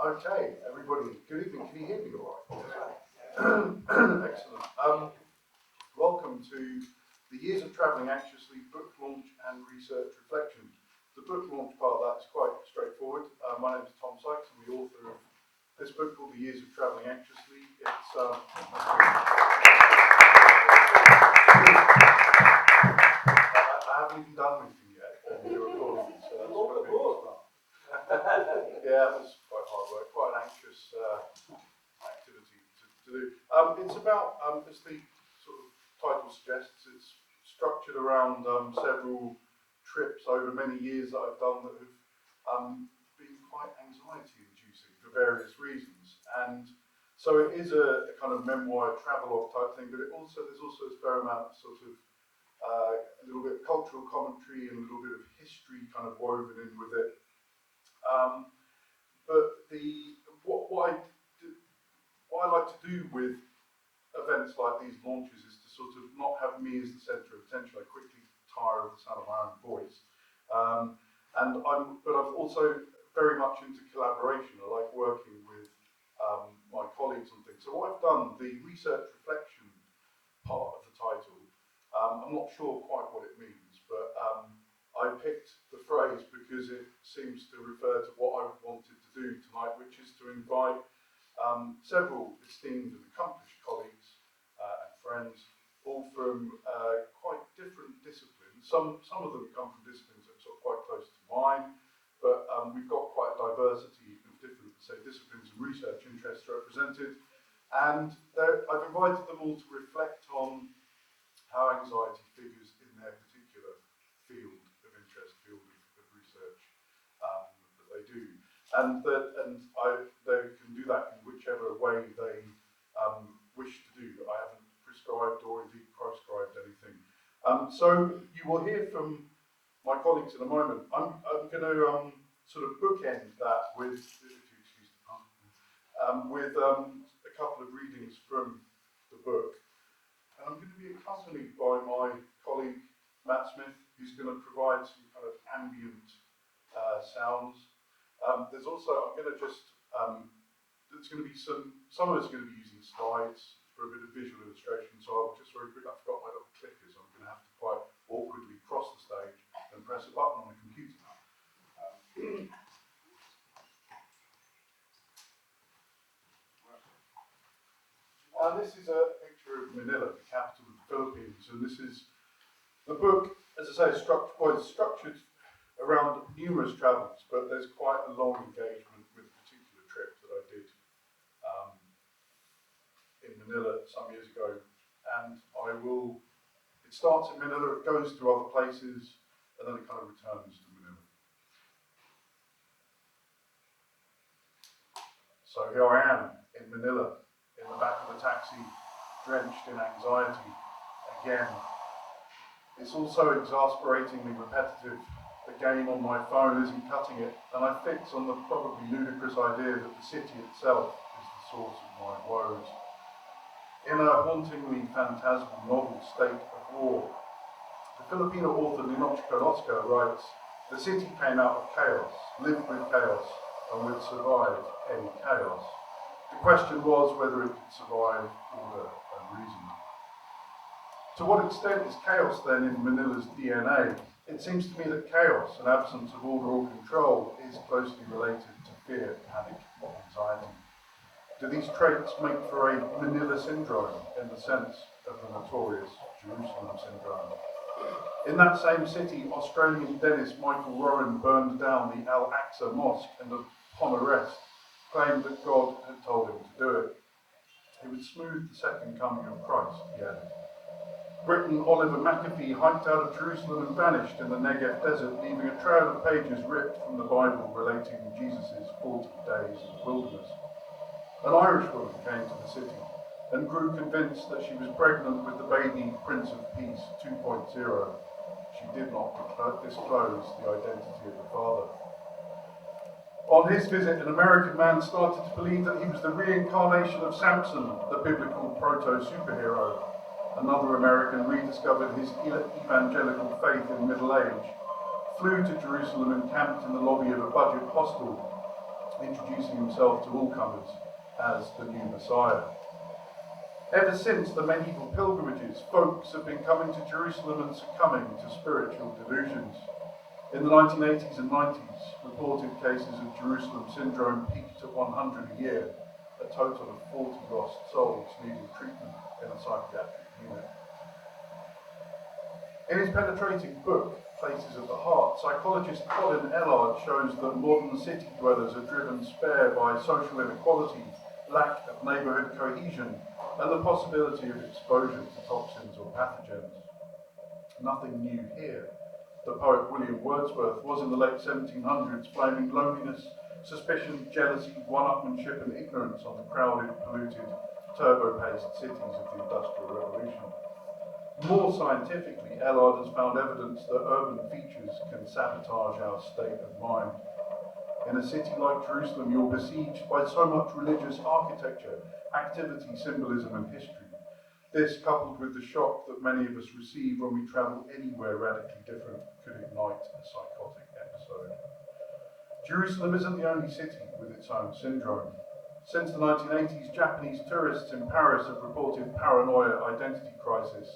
Okay, everybody, good evening. Can you hear me all right? Excellent. Welcome to the Years of Travelling Anxiously book launch and research reflection. The book launch part of that is quite straightforward. My name is Tom Sykes. I'm the author of this book called The Years of Travelling Anxiously. It's I haven't even done anything yet. You're recording, so that's quite good. Yeah, it was quite hard work, quite an anxious activity to do. It's about, as the sort of title suggests, it's structured around several trips over many years that I've done that have been quite anxiety-inducing for various reasons. And so it is a kind of memoir, travelogue type thing, but there's also a fair amount of sort of a little bit of cultural commentary and a little bit of history kind of woven in with it. But what I like to do with events like these launches is to sort of not have me as the centre of attention. I quickly tire of the sound of my own voice. But I'm also very much into collaboration. I like working with my colleagues on things. So what I've done, the research reflection part of the title, I'm not sure quite what it means, but I picked the phrase because it seems to refer to what I wanted to do tonight, which is to invite several esteemed and accomplished colleagues and friends, all from quite different disciplines. Some of them come from disciplines that are sort of quite close to mine, but we've got quite a diversity of different, say, disciplines and research interests represented. And I've invited them all to reflect on how anxiety figures in their particular field of interest, field of research that they do, and they can do that in whichever way they wish to do. I haven't prescribed or indeed proscribed anything. So you will hear from my colleagues in a moment. I'm going to sort of bookend that with, if you excuse the pun, with a couple of readings from the book. And I'm going to be accompanied by my colleague Matt Smith, who's going to provide some kind of ambient sounds. There's also, I'm going to just, there's going to be some of us are going to be using slides for a bit of visual illustration, so I'll just very quickly, I forgot my little clickers, I'm going to have to quite awkwardly cross the stage and press a button on the computer. This is a picture of Manila, the capital of the Philippines, and this is the book, as I say, is structured around numerous travels, but there's quite a long engagement with a particular trip that I did in Manila some years ago, and it starts in Manila, it goes to other places, and then it kind of returns to Manila. So here I am in Manila, in the back of a taxi, drenched in anxiety again. It's also exasperatingly repetitive. The game on my phone isn't cutting it, and I fix on the probably ludicrous idea that the city itself is the source of my woes. In a hauntingly phantasmal novel state of war, the Filipino author Linochka Oscar writes, "The city came out of chaos, lived with chaos, and would survive any chaos. The question was whether it could survive order and reason." To what extent is chaos then in Manila's DNA? It seems to me that chaos, an absence of order or control, is closely related to fear, panic, and anxiety. Do these traits make for a Manila syndrome in the sense of the notorious Jerusalem syndrome? In that same city, Australian dentist Michael Rowan burned down the Al-Aqsa Mosque and upon arrest claimed that God had told him to do it. It would smooth the second coming of Christ, he added. Briton Oliver McAfee hiked out of Jerusalem and vanished in the Negev desert, leaving a trail of pages ripped from the Bible relating Jesus' 40 days in the wilderness. An Irish woman came to the city and grew convinced that she was pregnant with the baby Prince of Peace 2.0. She did not disclose the identity of the father. On his visit, an American man started to believe that he was the reincarnation of Samson, the biblical proto-superhero. Another American rediscovered his evangelical faith in middle age, flew to Jerusalem and camped in the lobby of a budget hostel. introducing himself to all comers as the new Messiah. Ever since the medieval pilgrimages, folks have been coming to Jerusalem and succumbing to spiritual delusions. In the 1980s and 90s, reported cases of Jerusalem syndrome peaked at 100 a year, a total of 40 lost souls needing treatment in a psychiatric unit. In his penetrating book, Places of the Heart, psychologist Colin Ellard shows that modern city dwellers are driven spare by social inequality, lack of neighbourhood cohesion, and the possibility of exposure to toxins or pathogens. Nothing new here. The poet William Wordsworth was in the late 1700s blaming loneliness, suspicion, jealousy, one-upmanship and ignorance on the crowded, polluted, turbo-paced cities of the Industrial Revolution. More scientifically, Ellard has found evidence that urban features can sabotage our state of mind. In a city like Jerusalem, you're besieged by so much religious architecture, activity, symbolism and history. This, coupled with the shock that many of us receive when we travel anywhere radically different, could ignite a psychotic episode. Jerusalem isn't the only city with its own syndrome. Since the 1980s, Japanese tourists in Paris have reported paranoia, identity crisis,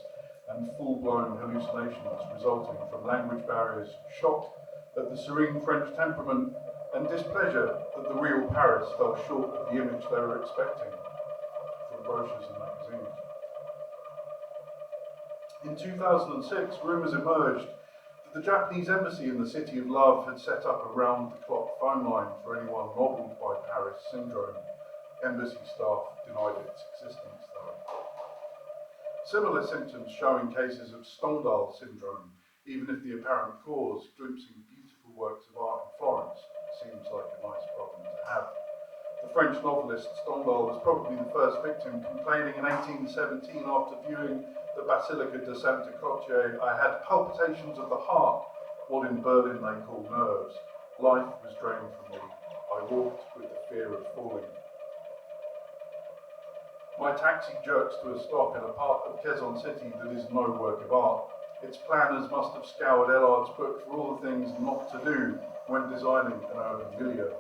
and full-blown hallucinations resulting from language barriers, shock at the serene French temperament, and displeasure that the real Paris fell short of the image they were expecting from brochures and magazines. In 2006, rumours emerged that the Japanese embassy in the City of Love had set up a round-the-clock phone line for anyone nobbled by Paris syndrome. Embassy staff denied its existence, though. Similar symptoms show in cases of Stendhal syndrome, even if the apparent cause, glimpsing beautiful works of art in Florence, seems like a nice problem to have. The French novelist Stendhal was probably the first victim, complaining in 1817 after viewing the Basilica de Santa Croce, "I had palpitations of the heart, what in Berlin they call nerves. Life was drained from me. I walked with the fear of falling." My taxi jerks to a stop in a part of Quezon City that is no work of art. Its planners must have scoured Ellard's book for all the things not to do when designing an urban milieu.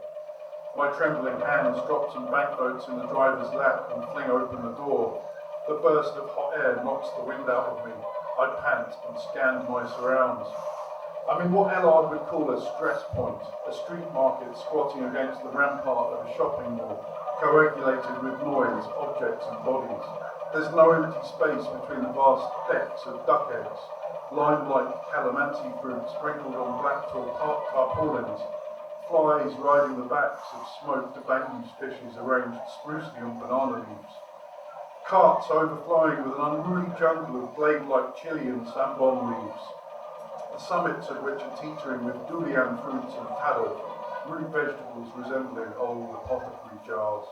My trembling hands drop some banknotes in the driver's lap and fling open the door. The burst of hot air knocks the wind out of me. I pant and scan my surrounds. I'm in what Ellard would call a stress point, a street market squatting against the rampart of a shopping mall, coagulated with noise, objects and bodies. There's no empty space between the vast decks of duck eggs, lime-like calamansi fruit sprinkled on black tarpaulins, flies riding the backs of smoked bangus fishes arranged sprucely on banana leaves. Carts overflowing with an unruly jungle of blade-like chili and sambon leaves, the summits of which are teetering with durian fruits and taro, root vegetables resembling old apothecary jars.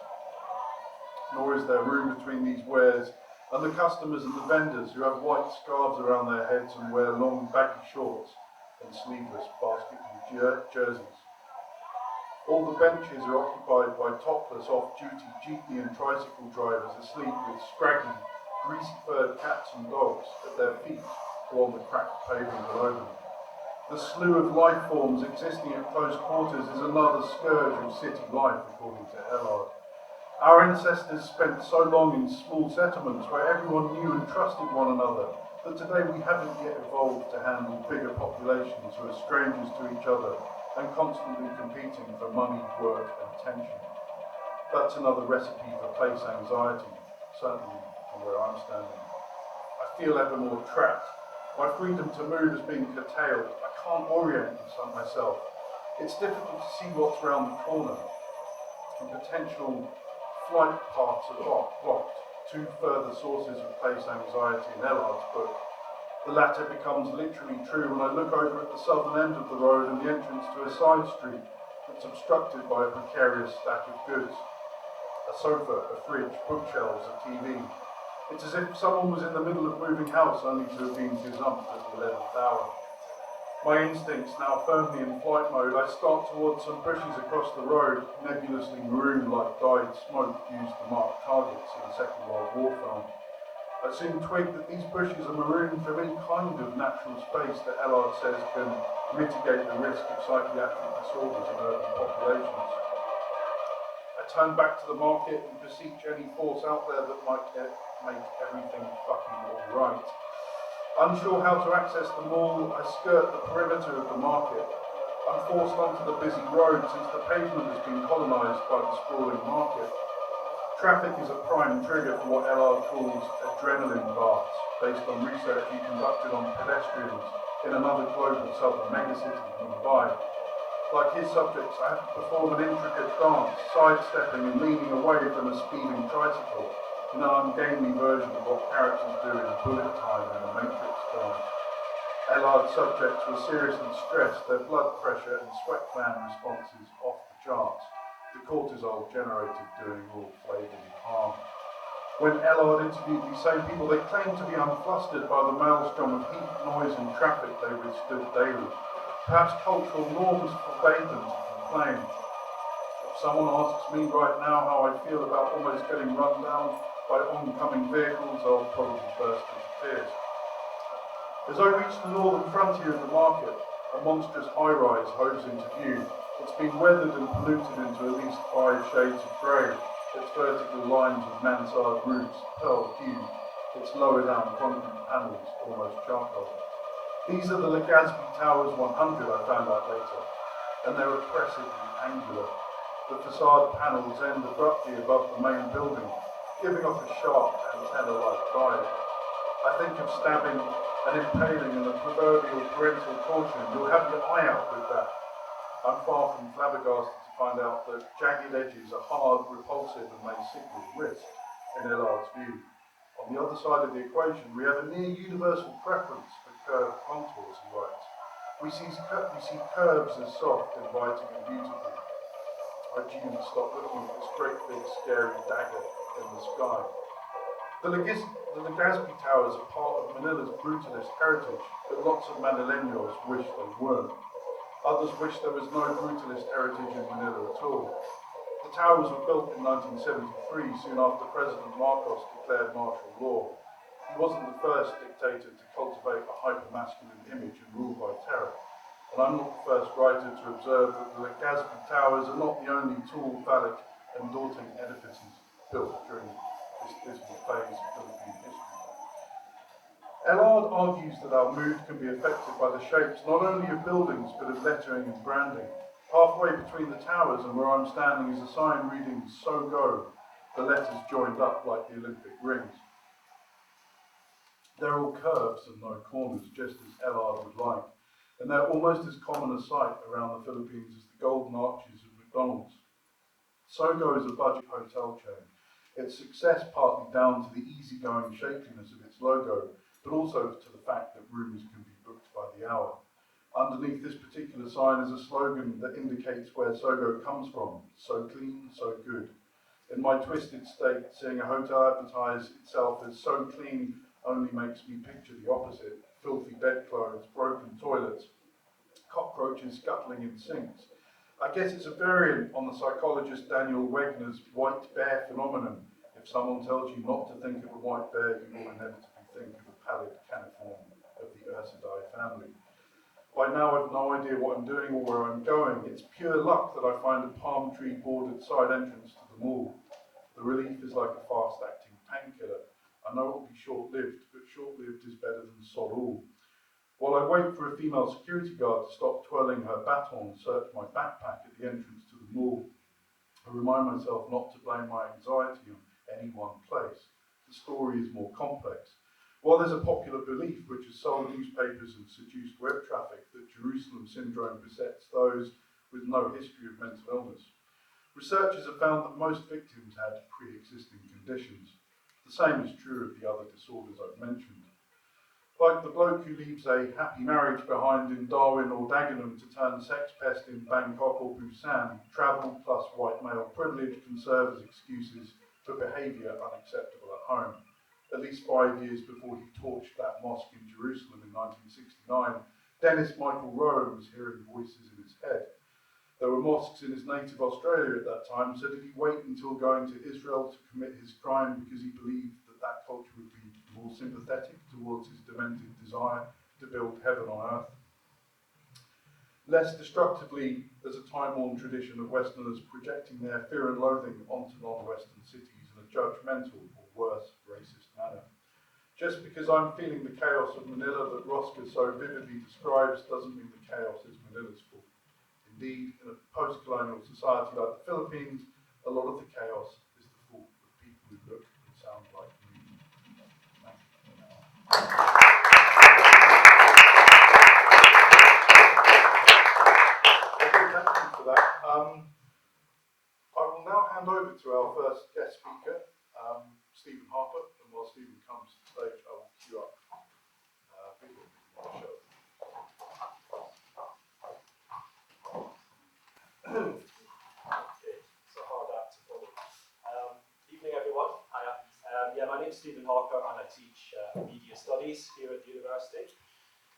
Nor is there room between these wares and the customers and the vendors who have white scarves around their heads and wear long baggy shorts and sleeveless basketball jerseys. All the benches are occupied by topless off-duty jeepney and tricycle drivers asleep with scraggy, greasy-furred cats and dogs at their feet or on the cracked pavement below them. The slew of life forms existing at close quarters is another scourge of city life, according to Ellard. Our ancestors spent so long in small settlements where everyone knew and trusted one another that today we haven't yet evolved to handle bigger populations who are strangers to each other and constantly competing for money, work and attention. That's another recipe for place anxiety, certainly from where I'm standing. I feel ever more trapped. My freedom to move is being curtailed. I can't orient myself. It's difficult to see what's round the corner. And potential flight paths are blocked, two further sources of place anxiety in Ellard's book. The latter becomes literally true when I look over at the southern end of the road and the entrance to a side street that's obstructed by a precarious stack of goods. A sofa, a fridge, bookshelves, a TV. It's as if someone was in the middle of moving house only to have been gazumped at the 11th hour. My instincts now firmly in flight mode, I start towards some bushes across the road, nebulously maroon like dyed smoke used to mark targets in the Second World War film. I soon twig that these bushes are marooned from any kind of natural space that Ellard says can mitigate the risk of psychiatric disorders in urban populations. I turn back to the market and beseech any force out there that might make everything fucking alright. Unsure how to access the mall, I skirt the perimeter of the market. I'm forced onto the busy road since the pavement has been colonised by the sprawling market. Traffic is a prime trigger for what Ellard calls adrenaline baths, based on research he conducted on pedestrians in another global southern megacity, Mumbai. Like his subjects, I have to perform an intricate dance, sidestepping and leaning away from a speeding tricycle, in an ungainly version of what characters do in Bullet Time in a Matrix film. Ellard's subjects were seriously stressed, their blood pressure and sweat gland responses off the charts, the cortisol generated doing all flavour and harm. When Ellard interviewed these same people, they claimed to be unflustered by the maelstrom of heat, noise and traffic they withstood daily. Perhaps cultural norms forbade them to complain. If someone asks me right now how I feel about almost getting run down by oncoming vehicles, I'll probably burst into tears. As I reach the northern frontier of the market, a monstrous high-rise hoves into view. It's been weathered and polluted into at least 5 shades of grey, its vertical lines of mansard roofs pearl hued, its lower down concrete panels almost charcoal. These are the Legazpi Towers 100, I found out later, and they're oppressively angular. The facade panels end abruptly above the main building, giving off a sharp antenna-like vibe. I think of stabbing and impaling and the proverbial parental caution. You'll have your eye out with that. I'm far from flabbergasted to find out that jagged edges are hard, repulsive, and may signal risk, in Ellard's view. On the other side of the equation, we have a near universal preference for curved contours, he writes. We see curves as soft, inviting, and beautiful. I didn't stop looking at this great big scary dagger in the sky. The Legazpi Towers are part of Manila's brutalist heritage, but lots of Manileños wish they weren't. Others wish there was no brutalist heritage in Manila at all. The towers were built in 1973, soon after President Marcos declared martial law. He wasn't the first dictator to cultivate a hyper-masculine image and rule by terror. And I'm not the first writer to observe that the Legazpi Towers are not the only tall, phallic and daunting edifices built during this dismal phase of Philippine history. Ellard argues that our mood can be affected by the shapes not only of buildings but of lettering and branding. Halfway between the towers and where I'm standing is a sign reading "So Go," the letters joined up like the Olympic rings. They're all curves and no corners, just as Ellard would like, and they're almost as common a sight around the Philippines as the golden arches of McDonald's. So Go is a budget hotel chain. Its success partly down to the easygoing shapeliness of its logo, but also to the fact that rooms can be booked by the hour. Underneath this particular sign is a slogan that indicates where Sogo comes from: so clean, so good. In my twisted state, seeing a hotel advertise itself as so clean only makes me picture the opposite: filthy bedclothes, broken toilets, cockroaches scuttling in sinks. I guess it's a variant on the psychologist Daniel Wegner's white bear phenomenon. If someone tells you not to think of a white bear, you will inevitably think of a pallid caniform of the Ursidae family. By now I've no idea what I'm doing or where I'm going. It's pure luck that I find a palm tree bordered side entrance to the mall. The relief is like a fast-acting painkiller. I know it will be short-lived, but short-lived is better than sod all. While I wait for a female security guard to stop twirling her baton and search my backpack at the entrance to the mall, I remind myself not to blame my anxiety on any one place. The story is more complex. While there's a popular belief, which has sold newspapers and seduced web traffic, that Jerusalem syndrome besets those with no history of mental illness, researchers have found that most victims had pre-existing conditions. The same is true of the other disorders I've mentioned. Like the bloke who leaves a happy marriage behind in Darwin or Dagenham to turn sex pest in Bangkok or Busan, travel plus white male privilege can serve as excuses for behaviour unacceptable at home. At least 5 years before he torched that mosque in Jerusalem in 1969, Dennis Michael Rowe was hearing voices in his head. There were mosques in his native Australia at that time, so did he wait until going to Israel to commit his crime because he believed that that culture would be more sympathetic towards his demented desire to build heaven on earth? less destructively as a time-worn tradition of Westerners projecting their fear and loathing onto non-Western cities in a judgmental or worse racist manner. Just because I'm feeling the chaos of Manila that Roscoe so vividly describes doesn't mean the chaos is Manila's fault. Indeed, in a post-colonial society like the Philippines, a lot of the chaos is the fault of people who look and sound like me. Thank you for that. I will now hand over to our first guest speaker, Stephen Harper, and while Stephen comes to the stage, I will queue up video to show. Okay, so hard act to follow. Evening, everyone. Yeah, my name is Stephen Harper, and I teach media studies here at the university.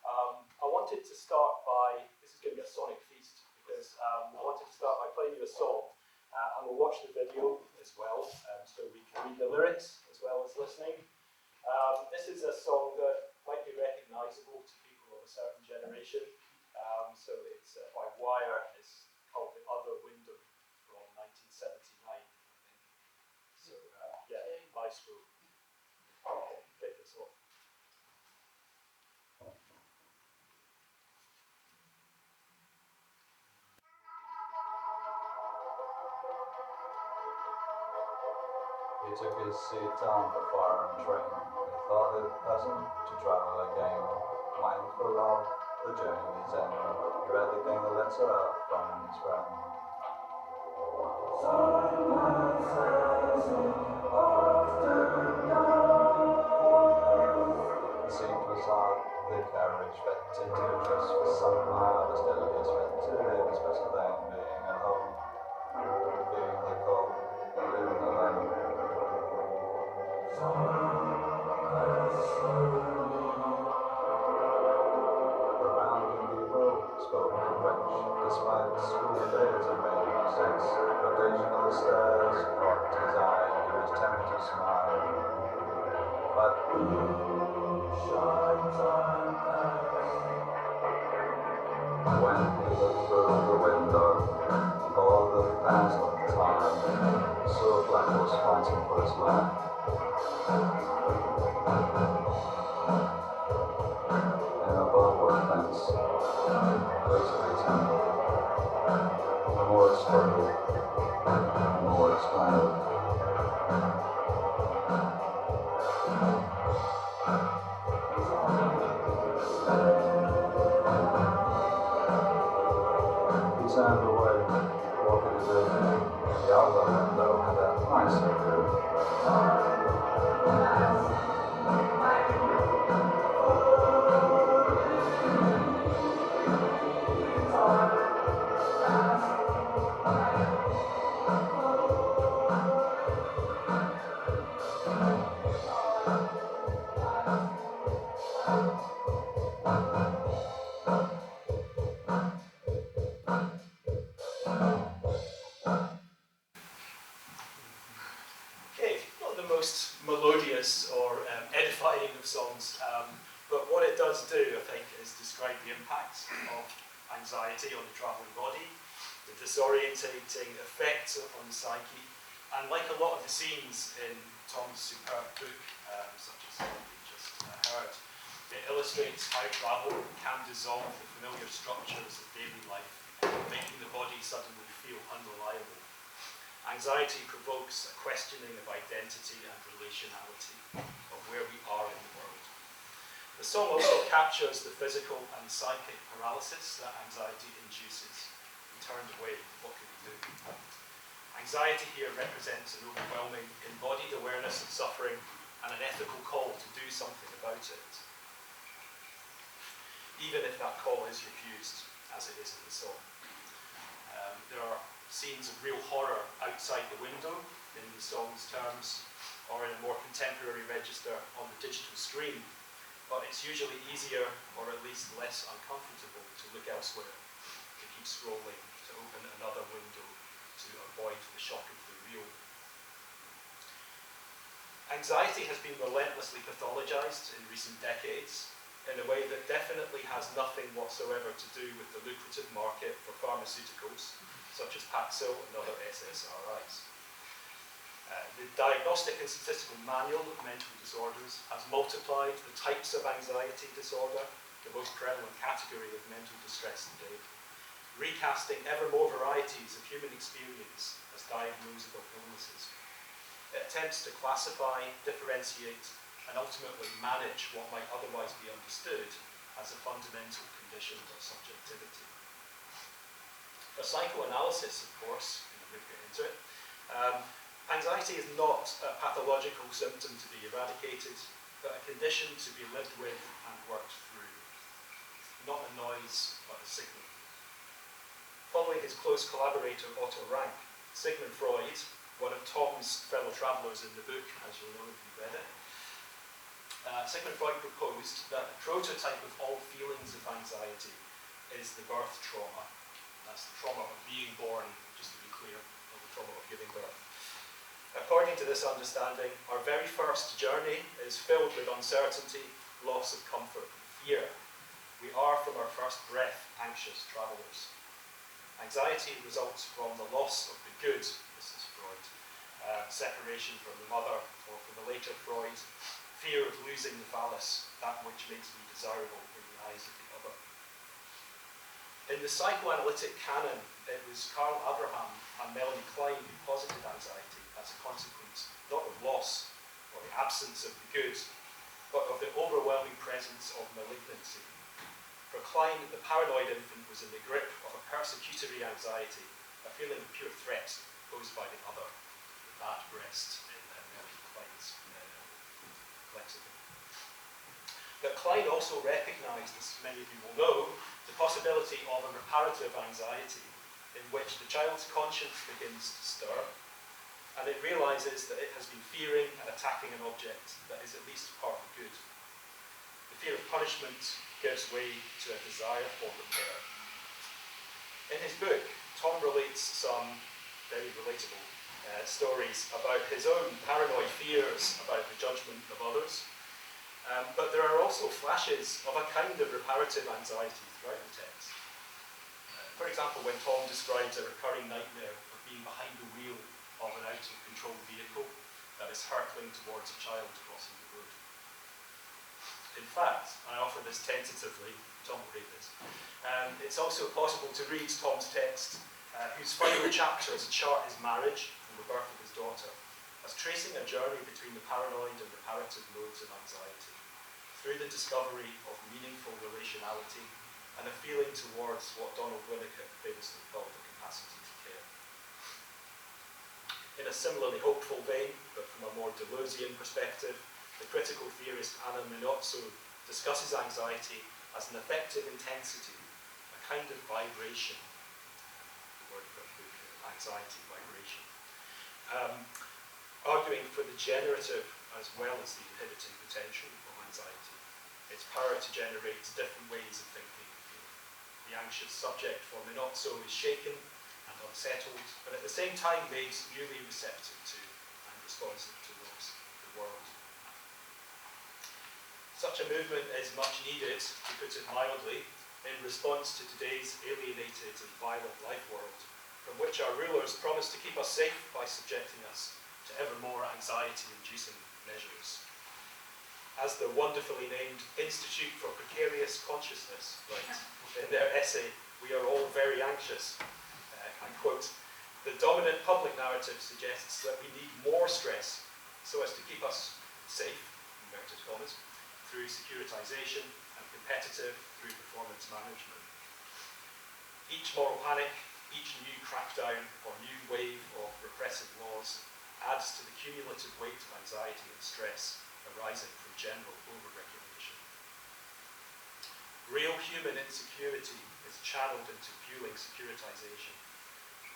I wanted to start by, this is going to be a sonic feast, because I wanted to start by playing you a song, and we'll watch the video as well, so we can read the lyrics as well as listening. This is a song that might be recognisable to people of a certain generation. So it's by Wire. It's called The Other Window from 1979, I think. So yeah, maestro. Okay, kick this off. He took his seat on the foreign train. He thought it pleasant to travel again, mindful of the journey's end. He read again the letter from his friend. The seat was hot, the carriage fitted to just for some mile, but still he was fit to live his best thing, being at home, feeling the cold, living alone. Around him people spoke French, despite school days and made mistakes. Occasional stares caught his eye, he was tempted to smile. But when he looked through the window, all the past time, so black was fighting for his life. In a barbed fence, close to his hand, more struggle, more explained. He turned away, walking his way. The outlet window had a nicer view. Okay, not the most melodious or edifying of songs, but what it does do, I think, is describe the impact of anxiety on the travelling body, the disorientating effects on the psyche, and like a lot of the scenes in Tom's superb book, such as the one we just heard, it illustrates how travel can dissolve the familiar structures of daily life, making the body suddenly feel unreliable. Anxiety provokes a questioning of identity and relationality, of where we are in the world. The song also captures the physical and psychic paralysis that anxiety induces. We turned away, what can we do? Anxiety here represents an overwhelming embodied awareness of suffering and an ethical call to do something about it, even if that call is refused, as it is in the song. There are scenes of real horror outside the window, in the song's terms, or in a more contemporary register on the digital screen, but it's usually easier, or at least less uncomfortable, to look elsewhere, to keep scrolling, to open another window, to avoid the shock of the real. Anxiety has been relentlessly pathologized in recent decades, in a way that definitely has nothing whatsoever to do with the lucrative market for pharmaceuticals, such as Paxil and other SSRIs. The Diagnostic and Statistical Manual of Mental Disorders has multiplied the types of anxiety disorder, the most prevalent category of mental distress today, recasting ever more varieties of human experience as diagnosable illnesses. It attempts to classify, differentiate, and ultimately manage what might otherwise be understood as a fundamental condition of subjectivity. For psychoanalysis, of course, we'll get into it, anxiety is not a pathological symptom to be eradicated, but a condition to be lived with and worked through. Not a noise, but a signal. Following his close collaborator Otto Rank, Sigmund Freud, one of Tom's fellow travellers in the book, as you'll know if you read it, Sigmund Freud proposed that the prototype of all feelings of anxiety is the birth trauma. That's the trauma of being born, just to be clear, not the trauma of giving birth. According to this understanding, our very first journey is filled with uncertainty, loss of comfort, and fear. We are from our first breath anxious travellers. Anxiety results from the loss of the good, this is Freud, separation from the mother, or from the later Freud, fear of losing the phallus, that which makes me desirable in the eyes of the other. In the psychoanalytic canon, it was Karl Abraham and Melanie Klein who posited anxiety as a consequence, not of loss or the absence of the good, but of the overwhelming presence of malignancy. For Klein, the paranoid infant was in the grip of a persecutory anxiety, a feeling of pure threat posed by the other, the bad breast in Melanie Klein's lexicon. But Klein also recognised, as many of you will know, the possibility of a reparative anxiety in which the child's conscience begins to stir, and it realises that it has been fearing and attacking an object that is at least part good. The fear of punishment gives way to a desire for repair. In his book, Tom relates some very relatable stories about his own paranoid fears about the judgment of others, but there are also flashes of a kind of reparative anxiety throughout the text. For example, when Tom describes a recurring nightmare of being behind the wheel of an out-of-control vehicle that is hurtling towards a child crossing the road. In fact, I offer this tentatively, Tom will read this, it's also possible to read Tom's text, whose final chapters chart his marriage and the birth of his daughter, as tracing a journey between the paranoid and reparative modes of anxiety, through the discovery of meaningful relationality and a feeling towards what Donald Winnicott famously called the capacity to care. In a similarly hopeful vein, but from a more Deleuzian perspective, the critical theorist Anna Minozzo discusses anxiety as an affective intensity, a kind of vibration. The word for anxiety, vibration. Arguing for the generative as well as the inhibiting potential of anxiety. Its power to generate different ways of thinking and feeling. The anxious subject for Minozzo is shaken and unsettled, but at the same time made newly receptive to and responsive towards the world. Such a movement is much needed, to put it mildly, in response to today's alienated and violent life world, from which our rulers promise to keep us safe by subjecting us to ever more anxiety-inducing measures. As the wonderfully named Institute for Precarious Consciousness write in their essay, "We are all very anxious." I quote, "The dominant public narrative suggests that we need more stress so as to keep us safe, inverted commas, through securitization and competitive through performance management. Each moral panic, each new crackdown or new wave of repressive laws adds to the cumulative weight of anxiety and stress arising from general over-regulation. Real human insecurity is channeled into fueling securitization.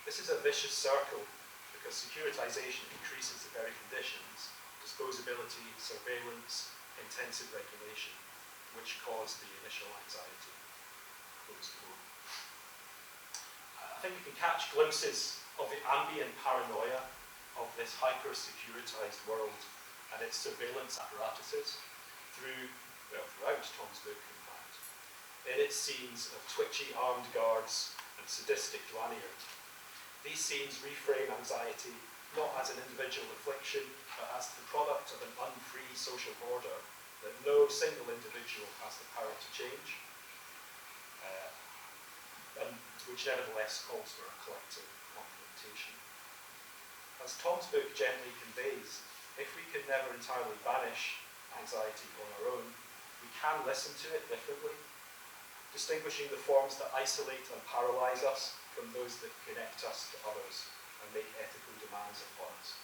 This is a vicious circle because securitization increases the very conditions, disposability, surveillance, intensive regulation, which cause the initial anxiety." Close quote. I think we can catch glimpses of the ambient paranoia of this hyper-securitized world and its surveillance apparatuses through well, throughout Tom's book, in fact, in its scenes of twitchy armed guards and sadistic douanier. These scenes reframe anxiety not as an individual affliction, but as the product of an unfree social order that no single individual has the power to change, and which nevertheless calls for a collective confrontation. As Tom's book gently conveys, if we can never entirely banish anxiety on our own, we can listen to it differently, distinguishing the forms that isolate and paralyse us from those that connect us to others and make ethical demands upon us.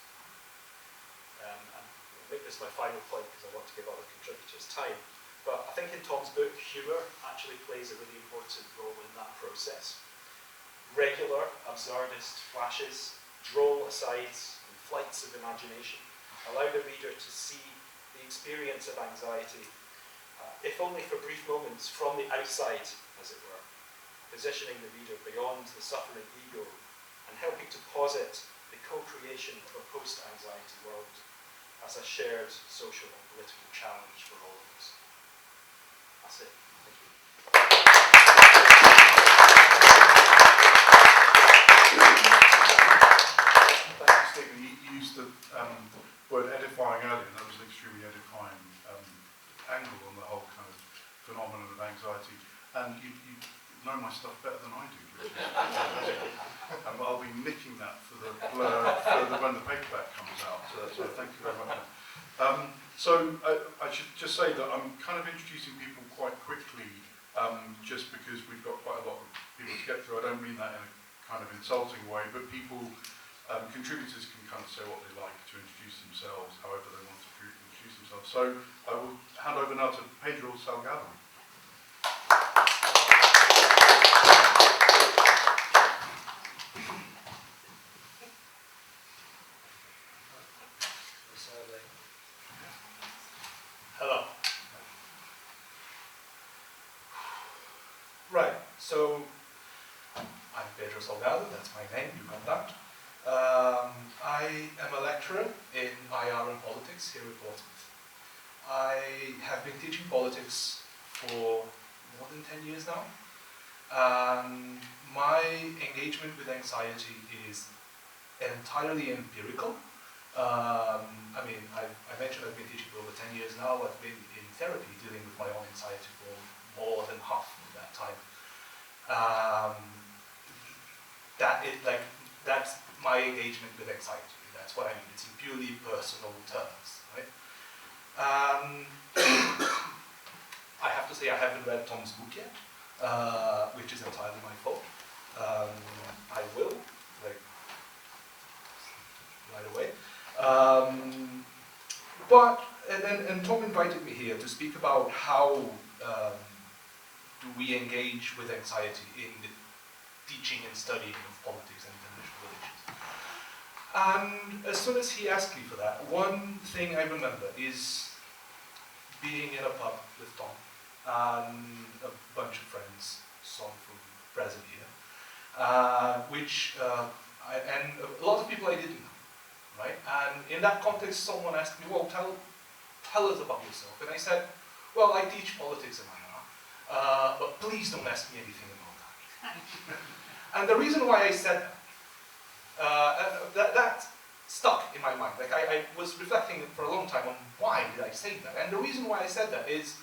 And I'll make this my final point because I want to give other contributors time. But I think in Tom's book, humour actually plays a really important role in that process. Regular, absurdist flashes, droll asides, and flights of imagination allow the reader to see the experience of anxiety, if only for brief moments, from the outside, as it were, positioning the reader beyond the suffering ego and helping to posit the co-creation of a post-anxiety world as a shared social and political challenge for all of us. That's it. Thank you. Thank you, Stephen. You used the word edifying earlier, and that was an extremely edifying angle on the whole kind of phenomenon of anxiety. And you know my stuff better than I do, which is fantastic. I'll be nicking that for the blur when the paperback comes out. So thank you very much. So I should just say that I'm kind of introducing people quite quickly, just because we've got quite a lot of people to get through. I don't mean that in a kind of insulting way, but people, contributors can kind of say what they like to introduce themselves, however they want to introduce themselves. So I will hand over now to Pedro Salgado. Hello. Right, so I'm Pedro Salgado, that's my name, you got that. I am a lecturer in IR and politics here at Portsmouth. I have been teaching politics for more than 10 years now. My engagement with anxiety is entirely empirical. I mean, I mentioned I've been teaching for over 10 years now. I've been in therapy dealing with my own anxiety for more than half of that time. That's my engagement with anxiety. That's what I mean. It's in purely personal terms, right? I have to say I haven't read Tom's book yet, which is entirely my fault. I will, like, right away. And Tom invited me here to speak about how do we engage with anxiety in the teaching and studying of politics and international relations. And as soon as he asked me for that, one thing I remember is being in a pub with Tom and a bunch of friends, some from present here, and a lot of people I didn't know. Right? And in that context, someone asked me, well, tell us about yourself. And I said, well, I teach politics in IR, but please don't ask me anything about that. And the reason why I said that stuck in my mind. Like I was reflecting for a long time on why did I say that. And the reason why I said that is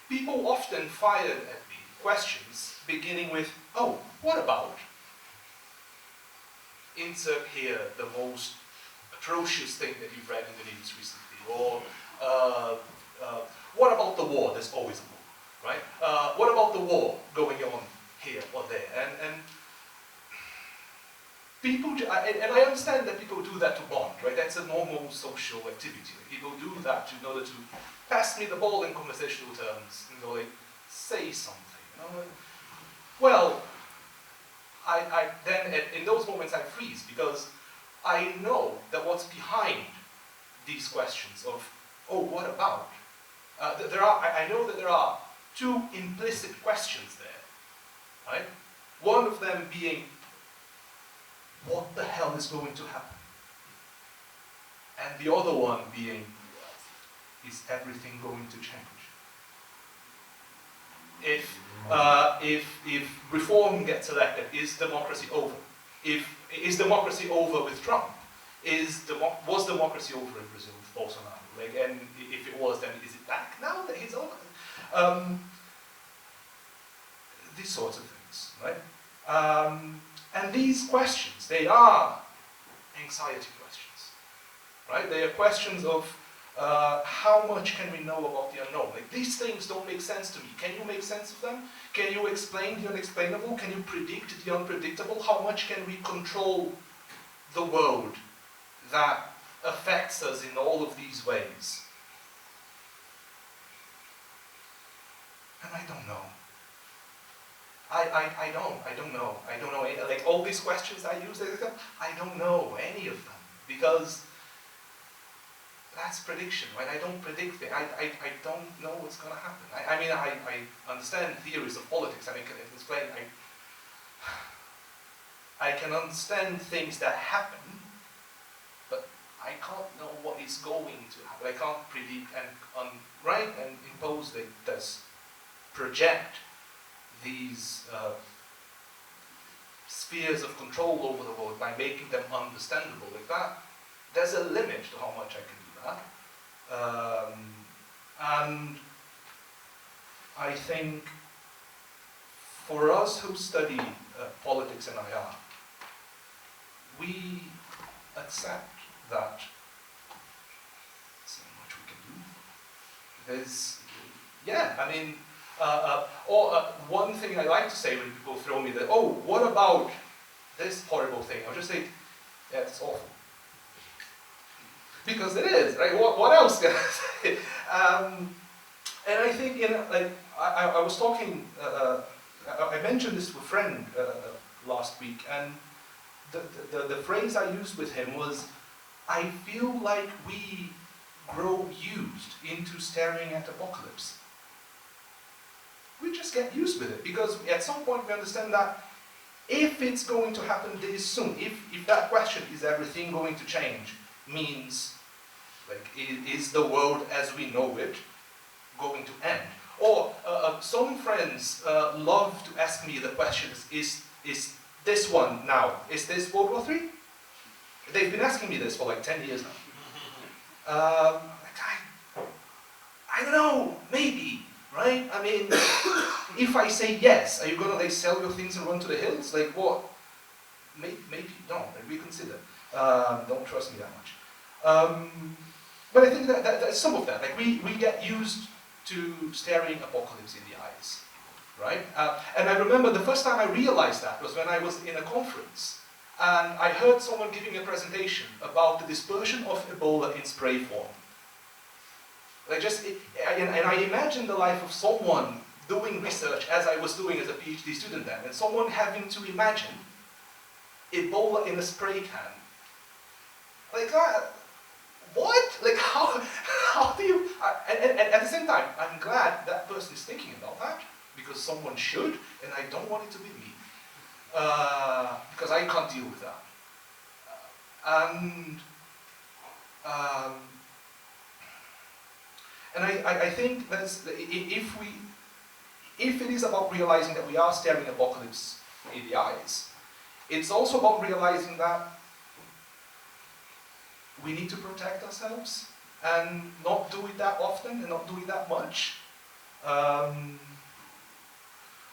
people often fired at me questions beginning with, oh, what about? Insert here the most atrocious thing that you've read in the news recently, or what about the war? There's always a war, right? What about the war going on here or there? And people, and I understand that people do that to bond, right? That's a normal social activity. People do that in order to pass me the ball in conversational terms, like say something. Well, I then in those moments I freeze because I know that what's behind these questions of, oh, what about? I know that there are two implicit questions there, right? One of them being, what the hell is going to happen? And the other one being, is everything going to change? If reform gets elected, is democracy over? Is democracy over with Trump? Was democracy over in Brazil with Bolsonaro? Like, and if it was, then is it back now that he's over? These sorts of things, right? And these questions, they are anxiety questions, right? They are questions of how much can we know about the unknown? Like, these things don't make sense to me. Can you make sense of them? Can you explain the unexplainable? Can you predict the unpredictable? How much can we control the world that affects us in all of these ways? And I don't know. I don't know. I don't know any, like all these questions I use, I don't know any of them, because that's prediction, right? I don't predict it. I don't know what's going to happen. I mean, I understand theories of politics. I mean, can explain. I can understand things that happen, but I can't know what is going to happen. I can't predict and impose this, project these spheres of control over the world by making them understandable like that. There's a limit to how much I can do that. And I think for us who study politics and IR, we accept that there's not much we can do. There's, yeah, I mean, one thing I like to say when people throw me that, oh, what about this horrible thing? I'll just say, yeah, it's awful. Because it is, right? What else can I say? And I think, like, I was talking, I mentioned this to a friend last week, and the phrase I used with him was, I feel like we grow used into staring at apocalypse. We just get used with it, because at some point we understand that if it's going to happen this soon, if that question, is everything going to change, means, like, is the world as we know it going to end? Or some friends love to ask me the questions, is this one now, is this World War III? They've been asking me this for like 10 years now. I don't know, maybe, right? I mean, if I say yes, are you going to like sell your things and run to the hills? Like what? Maybe, no, like, reconsider. Don't trust me that much. But I think that some of that, like we get used to staring apocalypse in the eyes, right? And I remember the first time I realized that was when I was in a conference, and I heard someone giving a presentation about the dispersion of Ebola in spray form. Like and I imagined the life of someone doing research as I was doing as a PhD student then, and someone having to imagine Ebola in a spray can. Like that. What? Like how do you, and at the same time, I'm glad that person is thinking about that, because someone should, and I don't want it to be me. Because I can't deal with that. And I think that if it is about realizing that we are staring apocalypse in the eyes, it's also about realizing that we need to protect ourselves and not do it that often and not do it that much.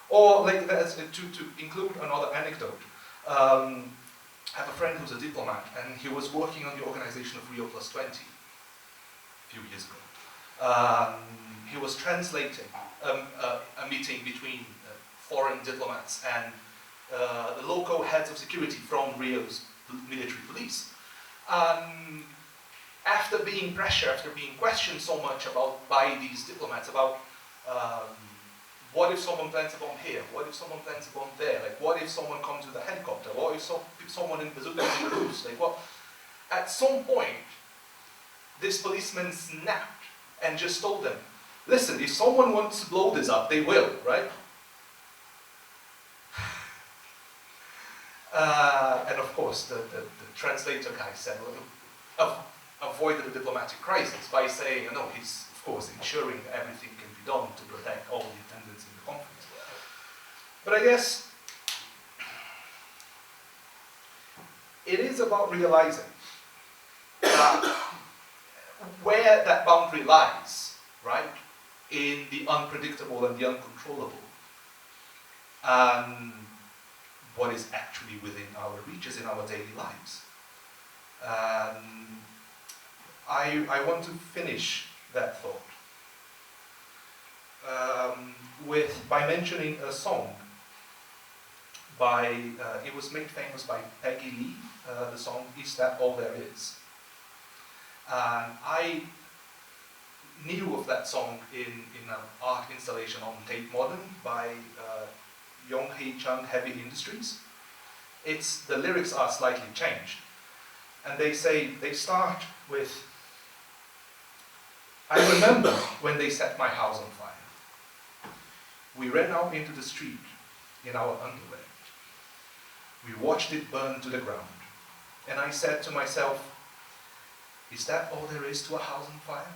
Or like to include another anecdote, I have a friend who's a diplomat, and he was working on the organization of Rio +20 a few years ago. He was translating a meeting between foreign diplomats and the local heads of security from Rio's military police. After being pressured, after being questioned so much by these diplomats about what if someone plants a bomb here, what if someone plants a bomb there, like what if someone comes with a helicopter, what if someone in bazooka in the roofs, like what? At some point, this policeman snapped and just told them, listen, if someone wants to blow this up, they will, right? And of course, the translator guy said, well, avoided the diplomatic crisis by saying, no, he's of course, ensuring that everything can be done to protect all the attendants in the conference. But I guess it is about realizing that where that boundary lies, right, in the unpredictable and the uncontrollable, and what is actually within our reaches in our daily lives. I want to finish that thought by mentioning a song by, it was made famous by Peggy Lee, the song Is That All There Is? And I knew of that song in an art installation on Tate Modern by Yong Hei Chun Heavy Industries. The lyrics are slightly changed. And they start with, I remember when they set my house on fire. We ran out into the street in our underwear. We watched it burn to the ground. And I said to myself, is that all there is to a house on fire?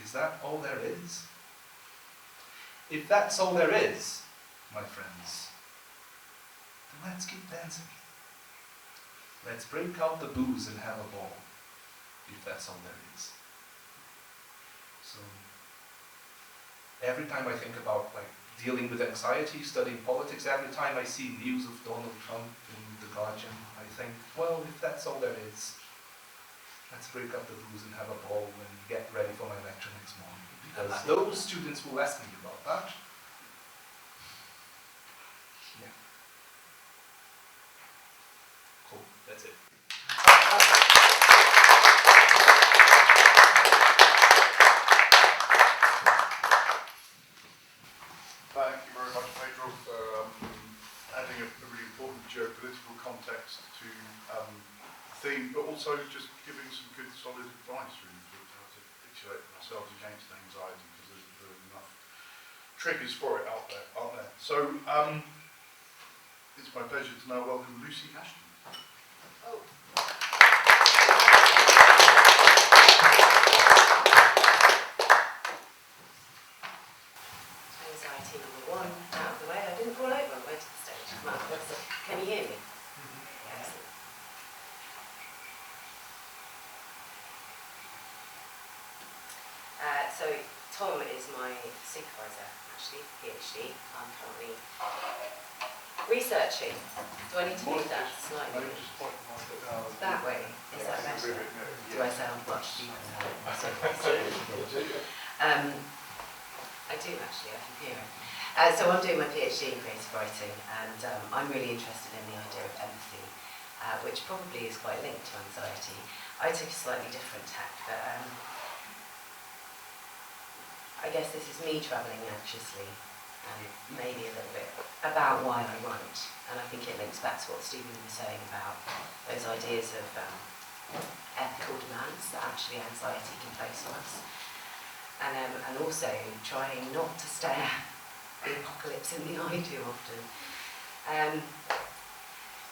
Is that all there is? If that's all there is, my friends, then let's keep dancing. Let's break out the booze and have a ball, if that's all there is. So, every time I think about dealing with anxiety, studying politics, every time I see news of Donald Trump in The Guardian, I think, well, if that's all there is, let's break up the booze and have a ball and get ready for my lecture next morning. Because those students will ask me about that. Yeah. Cool, that's it. Thank you very much, Pedro, for adding a really important geopolitical context to the theme, but also just giving some good, solid advice, really, for how to insulate ourselves against anxiety, because there's enough triggers for it out there, aren't there? So, it's my pleasure to now welcome Lucy Ashton. Oh. Anxiety number one, out of the way. I didn't fall over on the way to the stage. Come on, can you hear me? Excellent. So Tom is my supervisor, actually, PhD. I'm currently researching. Do I need to move that slightly? That way? Is that better? Do I sound much deeper now? I do actually, I can hear it. So I'm doing my PhD in creative writing, and I'm really interested in the idea of empathy, which probably is quite linked to anxiety. I took a slightly different tack, but I guess this is me travelling anxiously, and maybe a little bit about why I write. And I think it links back to what Stephen was saying about those ideas of ethical demands that actually anxiety can place on us. And also trying not to stare the apocalypse in the eye too often.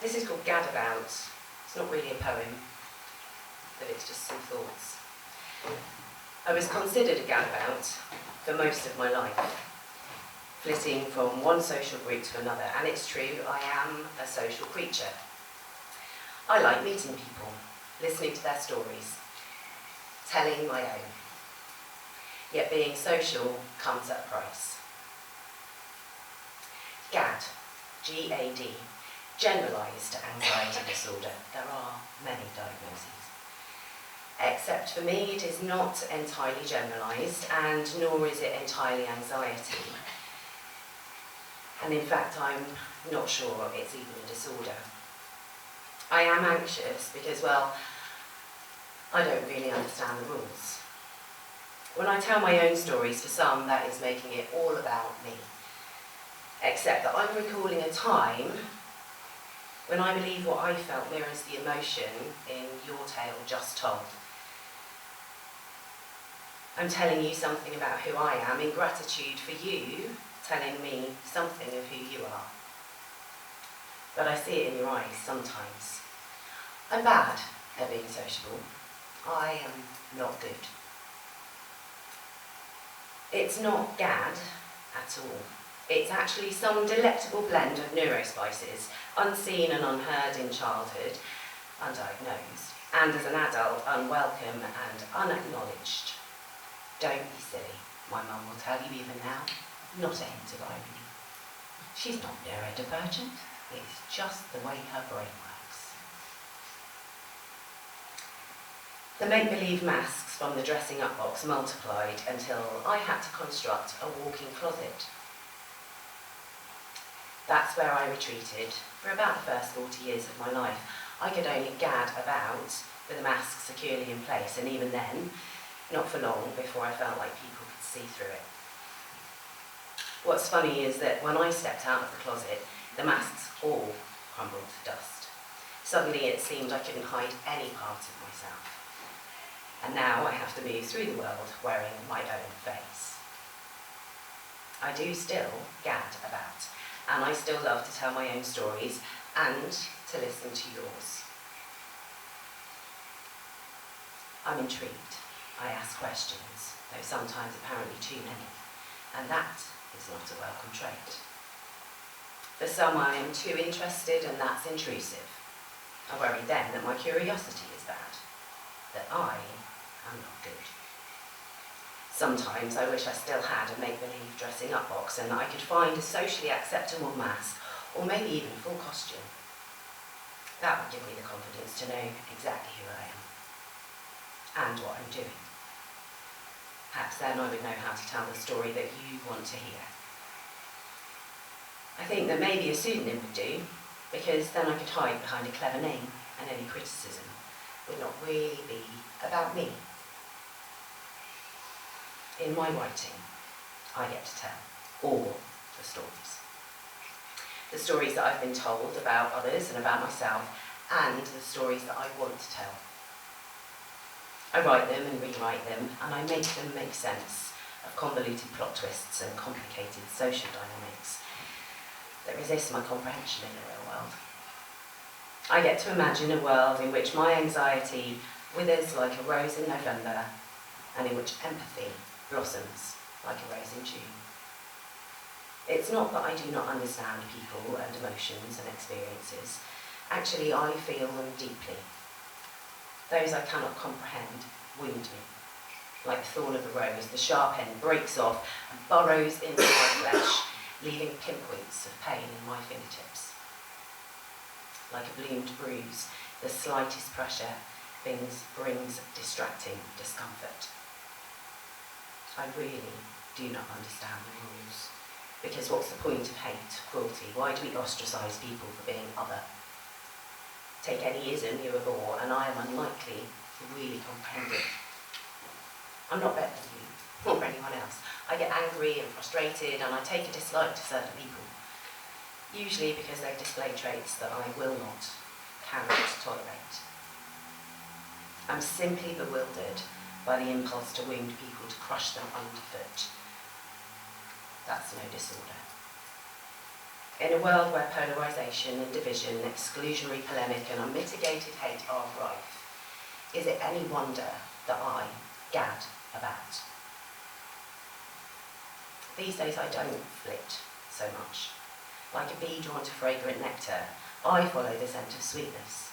This is called Gadabout. It's not really a poem, but it's just some thoughts. I was considered a gadabout for most of my life, flitting from one social group to another, and it's true, I am a social creature. I like meeting people, listening to their stories, telling my own. Yet being social comes at a price. GAD, G-A-D, generalised anxiety disorder. There are many diagnoses. Except for me, it is not entirely generalised, and nor is it entirely anxiety. And in fact, I'm not sure it's even a disorder. I am anxious because, well, I don't really understand the rules. When I tell my own stories, for some, that is making it all about me. Except that I'm recalling a time when I believe what I felt mirrors the emotion in your tale just told. I'm telling you something about who I am in gratitude for you telling me something of who you are. But I see it in your eyes sometimes. I'm bad at being sociable. I am not good. It's not GAD at all. It's actually some delectable blend of neurospices, unseen and unheard in childhood, undiagnosed, and as an adult, unwelcome and unacknowledged. Don't be silly. My mum will tell you even now, not a hint of irony. She's not neurodivergent. It's just the way her brain works. The make-believe masks from the dressing up box multiplied until I had to construct a walk-in closet. That's where I retreated for about the first 40 years of my life. I could only gad about with the mask securely in place, and even then, not for long before I felt like people could see through it. What's funny is that when I stepped out of the closet, the masks all crumbled to dust. Suddenly it seemed I couldn't hide any part of myself. And now I have to move through the world wearing my own face. I do still gad about, and I still love to tell my own stories and to listen to yours. I'm intrigued. I ask questions, though sometimes apparently too many, and that is not a welcome trait. For some I am too interested, and that's intrusive. I worry then that my curiosity is bad, that I am not good. Sometimes I wish I still had a make-believe dressing up box and that I could find a socially acceptable mask, or maybe even a full costume. That would give me the confidence to know exactly who I am and what I'm doing. Perhaps then I would know how to tell the story that you want to hear. I think that maybe a pseudonym would do, because then I could hide behind a clever name and any criticism would not really be about me. In my writing, I get to tell all the stories. The stories that I've been told about others and about myself, and the stories that I want to tell. I write them and rewrite them, and I make them make sense of convoluted plot twists and complicated social dynamics that resist my comprehension in the real world. I get to imagine a world in which my anxiety withers like a rose in November, and in which empathy blossoms like a rose in June. It's not that I do not understand people and emotions and experiences. Actually, I feel them deeply. Those I cannot comprehend wound me. Like the thorn of a rose, the sharp end breaks off and burrows into my flesh, leaving pinpoints of pain in my fingertips. Like a bloomed bruise, the slightest pressure brings distracting discomfort. I really do not understand the rules, because what's the point of hate, cruelty? Why do we ostracise people for being other? Take any ism you abhor, and I am unlikely to really comprehend it. I'm not better than you, or anyone else. I get angry and frustrated, and I take a dislike to certain people, usually because they've displayed traits that I will not, cannot tolerate. I'm simply bewildered by the impulse to wound people, to crush them underfoot. That's no disorder. In a world where polarisation and division, exclusionary polemic and unmitigated hate are rife, is it any wonder that I gad about? These days I don't flit so much. Like a bee drawn to fragrant nectar, I follow the scent of sweetness.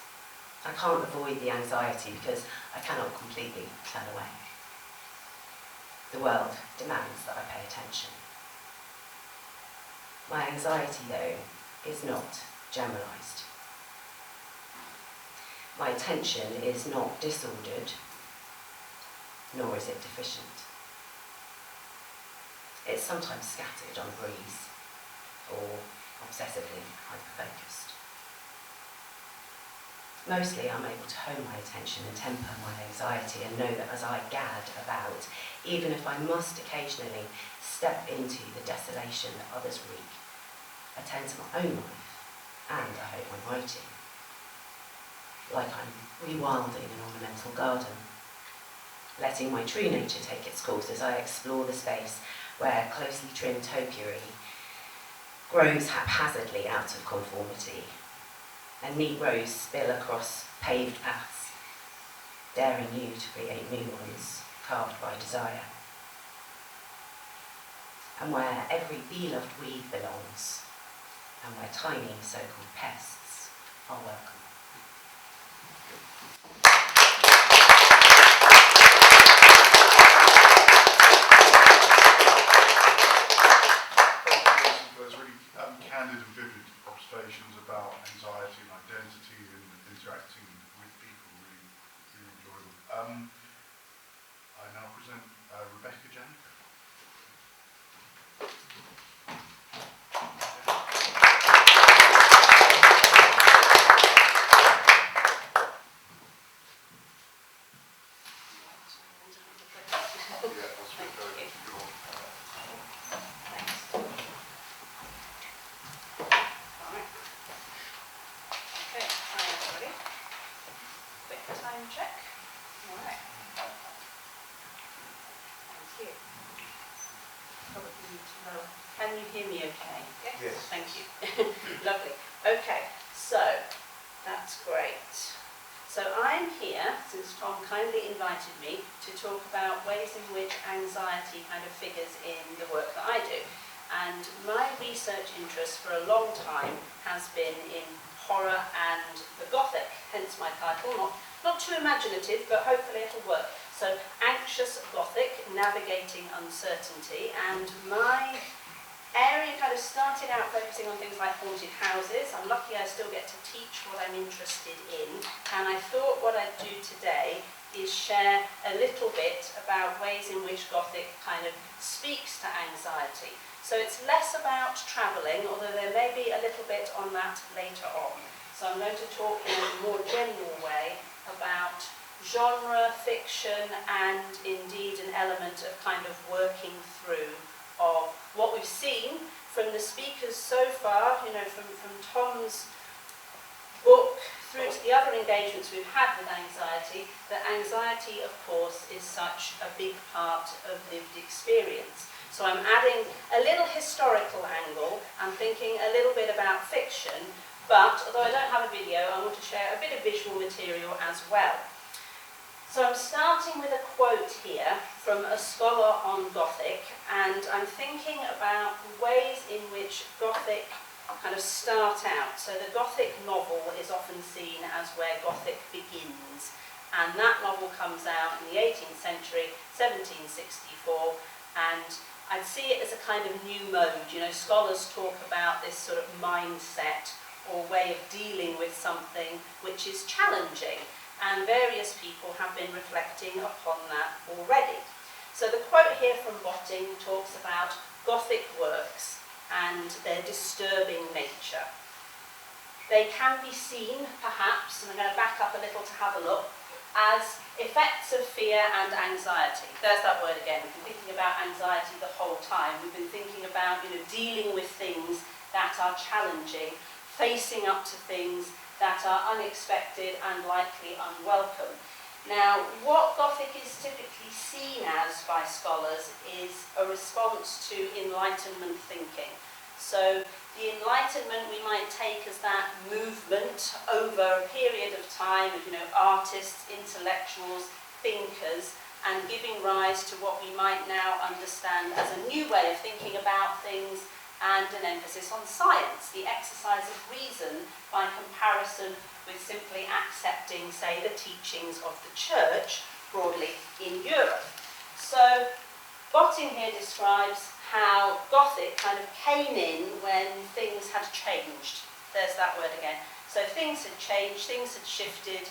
I can't avoid the anxiety because I cannot completely turn away. The world demands that I pay attention. My anxiety, though, is not generalised. My attention is not disordered, nor is it deficient. It's sometimes scattered on a breeze, or obsessively hyper-focused. Mostly I'm able to hone my attention and temper my anxiety and know that as I gad about, even if I must occasionally step into the desolation that others wreak, attend to my own life, and I hope I'm writing, like I'm rewilding an ornamental garden, letting my true nature take its course as I explore the space where closely trimmed topiary grows haphazardly out of conformity, and neat rows spill across paved paths, daring you to create new ones carved by desire. and where every beloved weed belongs, and where tiny so-called pests are welcome. Those really candid and vivid observations about anxiety and identity and interacting with people, really, really enjoyable. I now present Rebecca Janica. Can you hear me okay? Yes. Thank you. Lovely. Okay, so that's great. So I'm here, since Tom kindly invited me, to talk about ways in which anxiety kind of figures in the work that I do. And my research interest for a long time has been in horror and the Gothic, hence my title, not too imaginative, but hopefully it'll work. So, anxious Gothic, navigating uncertainty, and my area kind of started out focusing on things like haunted houses. I'm lucky I still get to teach what I'm interested in, and I thought what I'd do today is share a little bit about ways in which Gothic kind of speaks to anxiety. So it's less about travelling, although there may be a little bit on that later on. So I'm going to talk in a more general way about genre, fiction, and indeed an element of kind of working through of what we've seen from the speakers so far, you know, from Tom's book through to the other engagements we've had with anxiety, that anxiety, of course, is such a big part of lived experience. So I'm adding a little historical angle, I'm thinking a little bit about fiction, but although I don't have a video, I want to share a bit of visual material as well. So I'm starting with a quote here from a scholar on Gothic, and I'm thinking about the ways in which Gothic kind of start out. So the Gothic novel is often seen as where Gothic begins, and that novel comes out in the 18th century, 1764, and I'd see it as a kind of new mode. You know, scholars talk about this sort of mindset or way of dealing with something which is challenging. And various people have been reflecting upon that already. So the quote here from Botting talks about Gothic works and their disturbing nature. They can be seen, perhaps, and I'm going to back up a little to have a look, as effects of fear and anxiety. There's that word again. We've been thinking about anxiety the whole time. We've been thinking about, you know, dealing with things that are challenging, facing up to things that are unexpected and likely unwelcome. Now, what Gothic is typically seen as by scholars is a response to Enlightenment thinking. So the Enlightenment we might take as that movement over a period of time of, you know, artists, intellectuals, thinkers, and giving rise to what we might now understand as a new way of thinking about things, and an emphasis on science, the exercise of reason by comparison with simply accepting, say, the teachings of the church broadly in Europe. So Botting here describes how Gothic kind of came in when things had changed. There's that word again. So things had changed, things had shifted,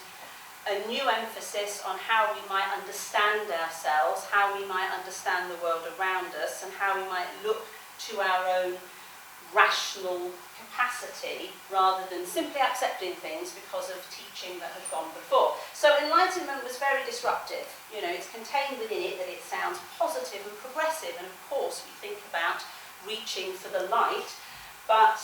a new emphasis on how we might understand ourselves, how we might understand the world around us, and how we might look to our own rational capacity rather than simply accepting things because of teaching that had gone before. So Enlightenment was very disruptive. You know, it's contained within it that it sounds positive and progressive, and of course we think about reaching for the light, but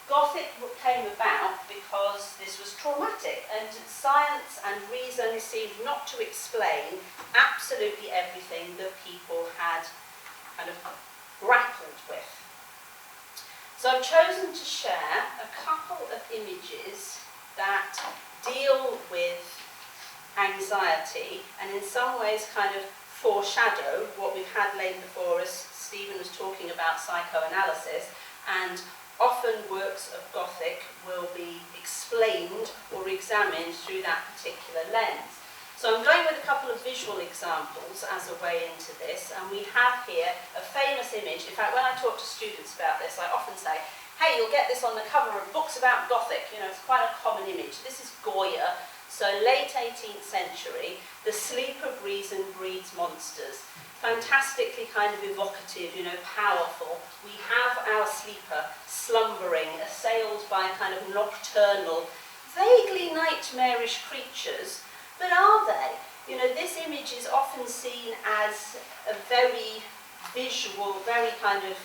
Gothic came about because this was traumatic, and science and reason seemed not to explain absolutely everything that people had kind of grappled with. So I've chosen to share a couple of images that deal with anxiety and in some ways kind of foreshadow what we've had laid before us Stephen was talking about psychoanalysis, and often works of Gothic will be explained or examined through that particular lens. So I'm going with a couple of visual examples as a way into this, and we have here a famous image. In fact, when I talk to students about this, I often say, hey, you'll get this on the cover of books about Gothic. You know, it's quite a common image. This is Goya, so late 18th century, the sleep of reason breeds monsters. Fantastically kind of evocative, you know, powerful. We have our sleeper slumbering, assailed by kind of nocturnal, vaguely nightmarish creatures. But are they? You know, this image is often seen as a very visual, very kind of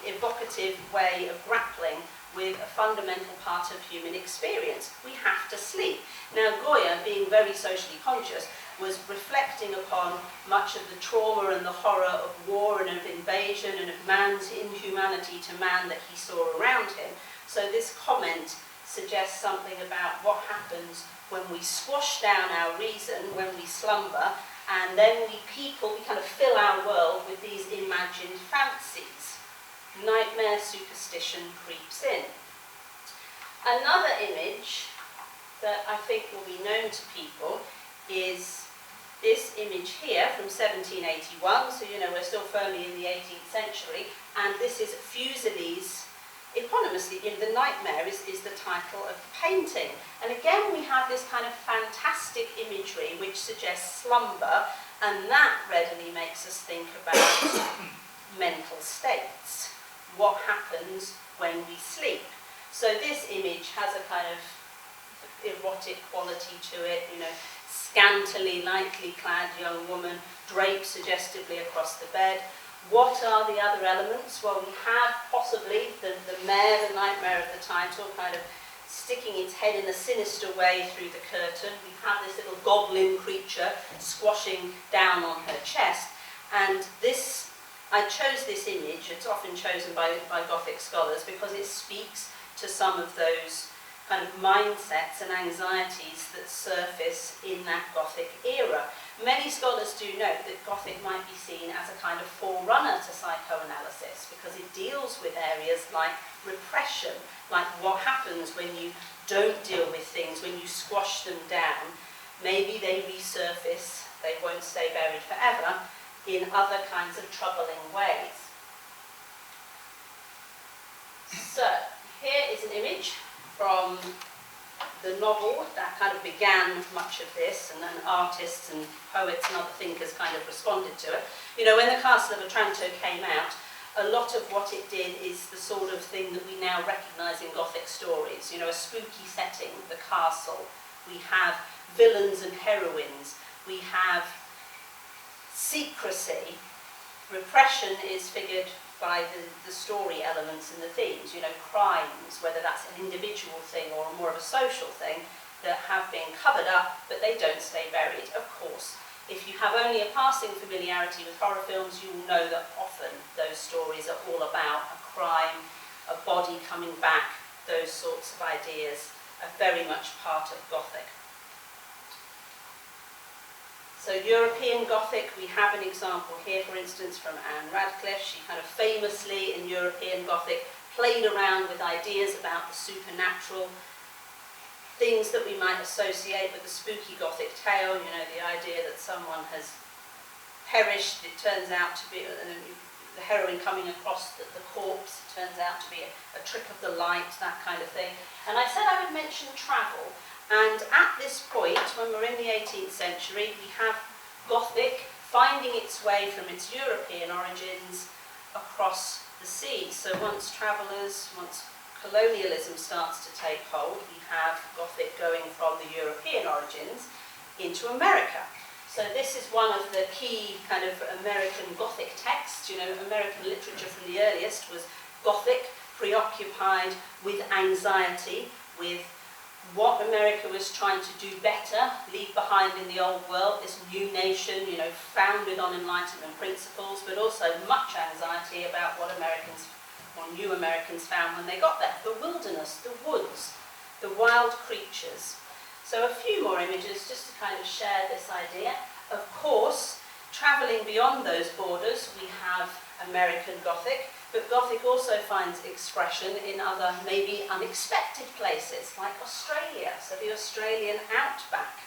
evocative way of grappling with a fundamental part of human experience. We have to sleep. Now, Goya, being very socially conscious, was reflecting upon much of the trauma and the horror of war and of invasion and of man's inhumanity to man that he saw around him. So this comment suggests something about what happens when we squash down our reason, when we slumber, and then we kind of fill our world with these imagined fancies. Nightmare superstition creeps in. Another image that I think will be known to people is this image here from 1781, so you know we're still firmly in the 18th century, and this is Fuseli's, eponymously, you know, The Nightmare is the title of the painting. And again we have this kind of fantastic imagery which suggests slumber, and that readily makes us think about mental states. What happens when we sleep? So this image has a kind of erotic quality to it, you know, scantily, lightly clad young woman draped suggestively across the bed. What are the other elements? Well, we have possibly the mare, the nightmare of the time, sort of kind of sticking its head in a sinister way through the curtain. We have this little goblin creature squashing down on her chest. And this, I chose this image, it's often chosen by Gothic scholars because it speaks to some of those kind of mindsets and anxieties that surface in that Gothic era. Many scholars do note that Gothic might be seen as a kind of forerunner to psychoanalysis because it deals with areas like repression, like what happens when you don't deal with things, when you squash them down. Maybe they resurface, they won't stay buried forever, in other kinds of troubling ways. So, here is an image from the novel that kind of began much of this, and then artists and poets and other thinkers kind of responded to it. You know, when The Castle of Otranto came out, a lot of what it did is the sort of thing that we now recognise in Gothic stories. You know, a spooky setting, the castle. We have villains and heroines. We have secrecy. Repression is figured by the story elements and the themes, you know, crimes, whether that's an individual thing or more of a social thing, that have been covered up, but they don't stay buried, of course. If you have only a passing familiarity with horror films, you will know that often those stories are all about a crime, a body coming back, those sorts of ideas are very much part of Gothic. So European Gothic, we have an example here, for instance, from Anne Radcliffe. She kind of famously, in European Gothic, played around with ideas about the supernatural, things that we might associate with the spooky Gothic tale, you know, the idea that someone has perished, it turns out to be, the heroine coming across the corpse, it turns out to be a trick of the light, that kind of thing. And I said I would mention travel. And at this point, when we're in the 18th century, we have Gothic finding its way from its European origins across the sea. So once colonialism starts to take hold, we have Gothic going from the European origins into America. So this is one of the key kind of American Gothic texts. You know, American literature from the earliest was Gothic, preoccupied with anxiety, with what America was trying to do better, leave behind in the old world, this new nation, you know, founded on Enlightenment principles, but also much anxiety about what Americans, or new Americans, found when they got there. The wilderness, the woods, the wild creatures. So a few more images just to kind of share this idea. Of course, travelling beyond those borders, we have American Gothic, but Gothic also finds expression in other, maybe unexpected places, like Australia, so the Australian outback.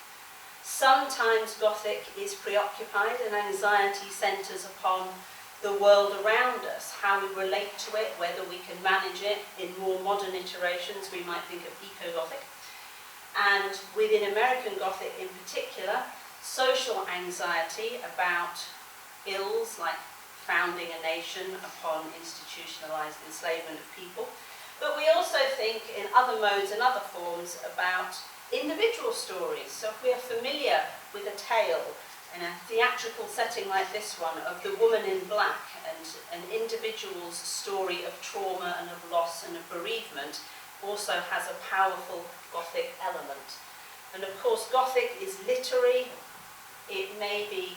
Sometimes Gothic is preoccupied and anxiety centres upon the world around us, how we relate to it, whether we can manage it. In more modern iterations, we might think of eco-Gothic. And within American Gothic in particular, social anxiety about ills like founding a nation upon institutionalised enslavement of people. But we also think in other modes and other forms about individual stories. So if we are familiar with a tale in a theatrical setting like this one of the woman in black and an individual's story of trauma and of loss and of bereavement, also has a powerful Gothic element. And of course Gothic is literary, it may be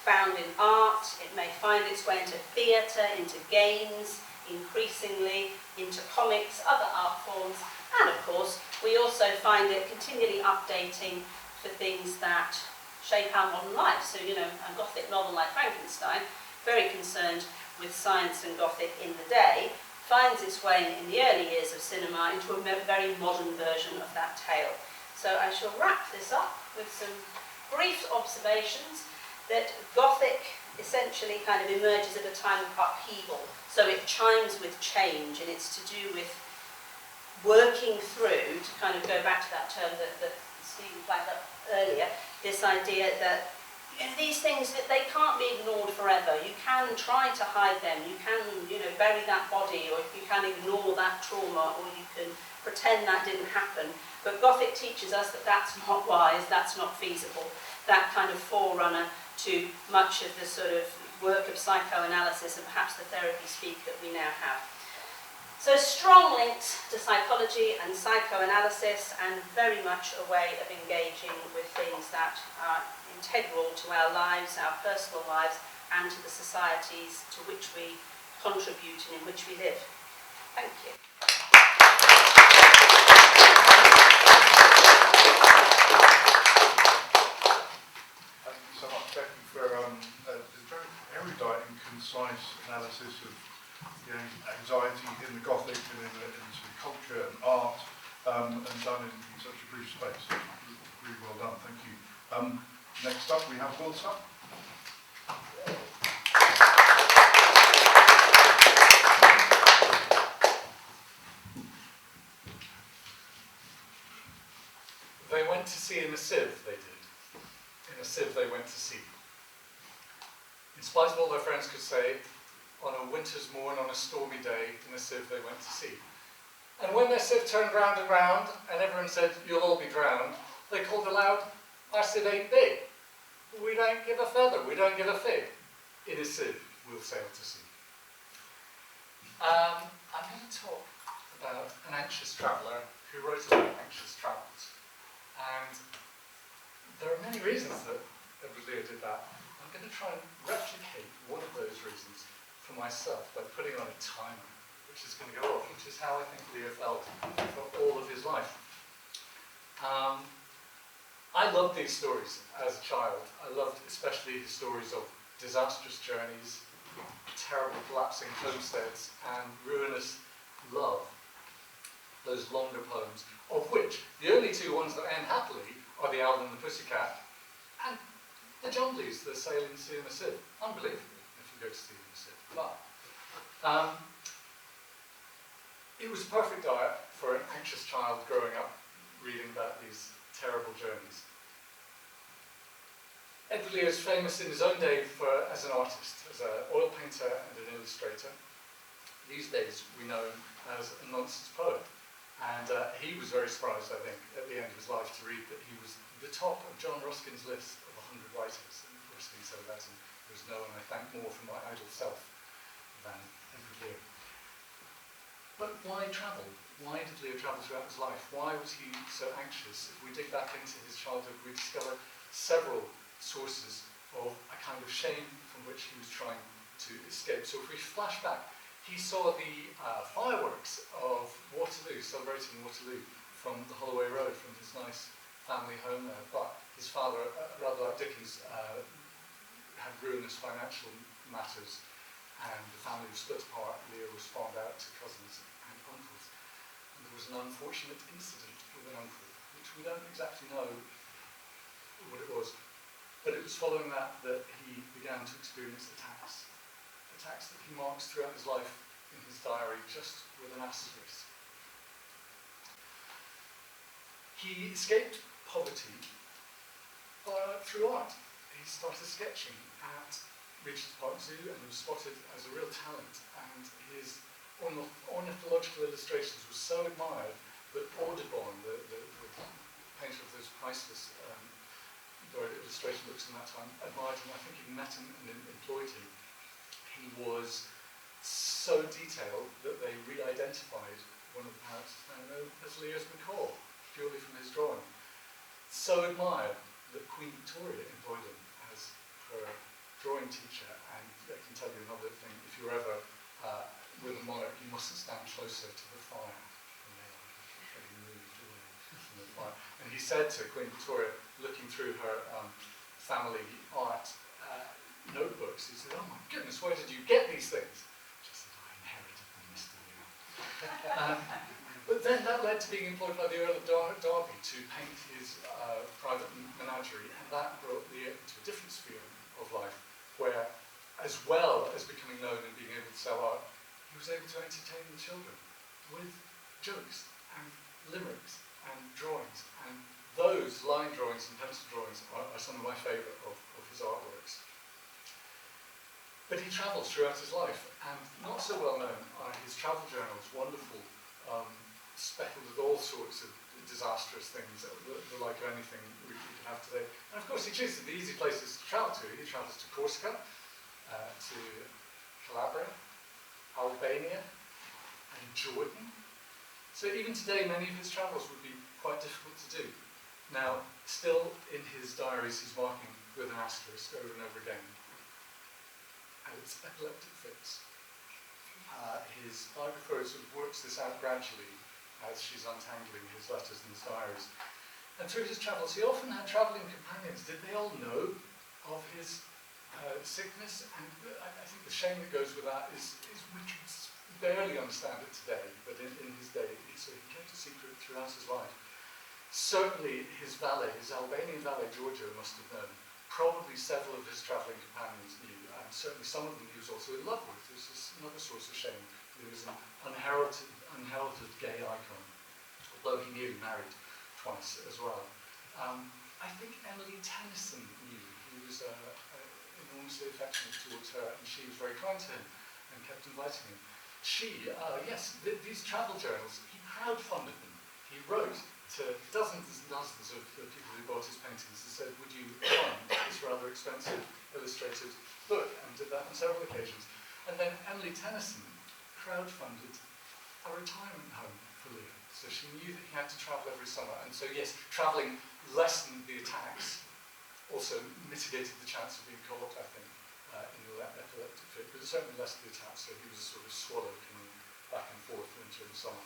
found in art, it may find its way into theatre, into games, increasingly into comics, other art forms, and of course we also find it continually updating for things that shape our modern life. So, you know, a Gothic novel like Frankenstein, very concerned with science and Gothic in the day, finds its way in the early years of cinema into a very modern version of that tale. So I shall wrap this up with some brief observations that Gothic essentially kind of emerges at a time of upheaval. So it chimes with change, and it's to do with working through, to kind of go back to that term that Stephen flagged up earlier, this idea that these things, that they can't be ignored forever. You can try to hide them, you can, you know, bury that body, or you can ignore that trauma, or you can pretend that didn't happen. But Gothic teaches us that that's not wise, that's not feasible. That kind of forerunner to much of the sort of work of psychoanalysis and perhaps the therapy speak that we now have. So strong links to psychology and psychoanalysis, and very much a way of engaging with things that are integral to our lives, our personal lives, and to the societies to which we contribute and in which we live. Thank you. Thank you so much, Becky, for a very erudite and concise analysis of anxiety in the Gothic and in sort of culture and art, and done in such a brief space. Really well done, thank you. Next up we have Will Sutton. They went to sea in a sieve, they did. In a sieve they went to sea. In spite of all their friends could say, on a winter's morn, on a stormy day, in a sieve they went to sea. And when their sieve turned round and round, and everyone said, you'll all be drowned, they called aloud, our sieve ain't big. We don't give a feather, we don't give a fig. In a sieve, we'll sail to sea. I'm going to talk about an anxious traveller who wrote about anxious travels. And there are many reasons that Edward Lear did that. I'm going to try and replicate one of those reasons for myself by putting on a timer, which is going to go off, which is how I think Lear felt for all of his life. I loved these stories as a child. I loved especially the stories of disastrous journeys, terrible collapsing homesteads, and ruinous love. Those longer poems, of which the only two ones that end happily are the Owl and the Pussycat, and the Jumblies, the Sailing Sea in the Sieve. Unbelievable if you go to sea in the Sieve. But it was a perfect diet for an anxious child growing up, reading about these terrible journeys. Edward Lear is famous in his own day as an artist, as an oil painter and an illustrator. These days we know him as a nonsense poet. And he was very surprised, I think, at the end of his life to read that he was the top of John Ruskin's list of 100 writers. And Ruskin said about him, there was no one I thank more for my idle self than Edward Lear. But why travel? Why did Lear travel throughout his life? Why was he so anxious? If we dig back into his childhood, we discover several sources of a kind of shame from which he was trying to escape. So if we flash back, he saw the fireworks of Waterloo, celebrating Waterloo from the Holloway Road, from his nice family home there. But his father, rather like Dickens, had ruinous financial matters, and the family was split apart. Leah was farmed out to cousins and uncles. And there was an unfortunate incident with an uncle, which we don't exactly know what it was. But it was following that he began to experience attacks that he marks throughout his life in his diary, just with an asterisk. He escaped poverty through art. He started sketching at Regent's Park Zoo and was spotted as a real talent, and his ornithological illustrations were so admired that Audubon, the painter of those priceless bird illustration books in that time, admired him. I think he met him and employed him. He was so detailed that they re-identified one of the parrots now known as Lear's macaw, purely from his drawing. So admired that Queen Victoria employed him as her drawing teacher. And I can tell you another thing: if you're ever with a monarch, you mustn't stand closer to the fire than they are getting moved away from the fire. And he said to Queen Victoria, looking through her family art notebooks, he said, "Oh my goodness, where did you get these things?" She said, "I inherited them, Mr. Lear." But then that led to being employed by the Earl of Derby to paint his private menagerie, and that brought Lear into a different sphere of life, where, as well as becoming known and being able to sell art, he was able to entertain the children with jokes and limericks and drawings. And those line drawings and pencil drawings are some of my favourite of his artworks. But he travelled throughout his life, and not so well known are his travel journals, wonderful, speckled with all sorts of disastrous things, the like of anything we could have today. And of course he chooses the easy places to travel to. He travels to Corsica, to Calabria, Albania, and Jordan. So even today many of his travels would be quite difficult to do. Now, still in his diaries he's marking with an asterisk over and over again. And it's epileptic fits. His biographer sort of works this out gradually as she's untangling his letters and his diaries. And through his travels, he often had travelling companions. Did they all know of his sickness? And I think the shame that goes with that is we can barely understand it today, but in his day, so he kept a secret throughout his life. Certainly his valet, his Albanian valet, Giorgio, must have known. Probably several of his travelling companions knew, and certainly some of them he was also in love with. This is another source of shame. He was an unheralded gay icon, although he nearly married twice as well. I think Emily Tennyson knew. He was enormously affectionate towards her, and she was very kind to him and kept inviting him. These travel journals, he crowdfunded them. He wrote to dozens and dozens of people who bought his paintings and said, "Would you fund this rather expensive illustrated book?" And did that on several occasions. And then Emily Tennyson crowdfunded a retirement home for Lear. So she knew that he had to travel every summer. And so yes, travelling lessened the attacks, also mitigated the chance of being caught, I think, in the epileptic fit, but it certainly lessened the attacks, so he was a sort of swallow coming back and forth winter and summer.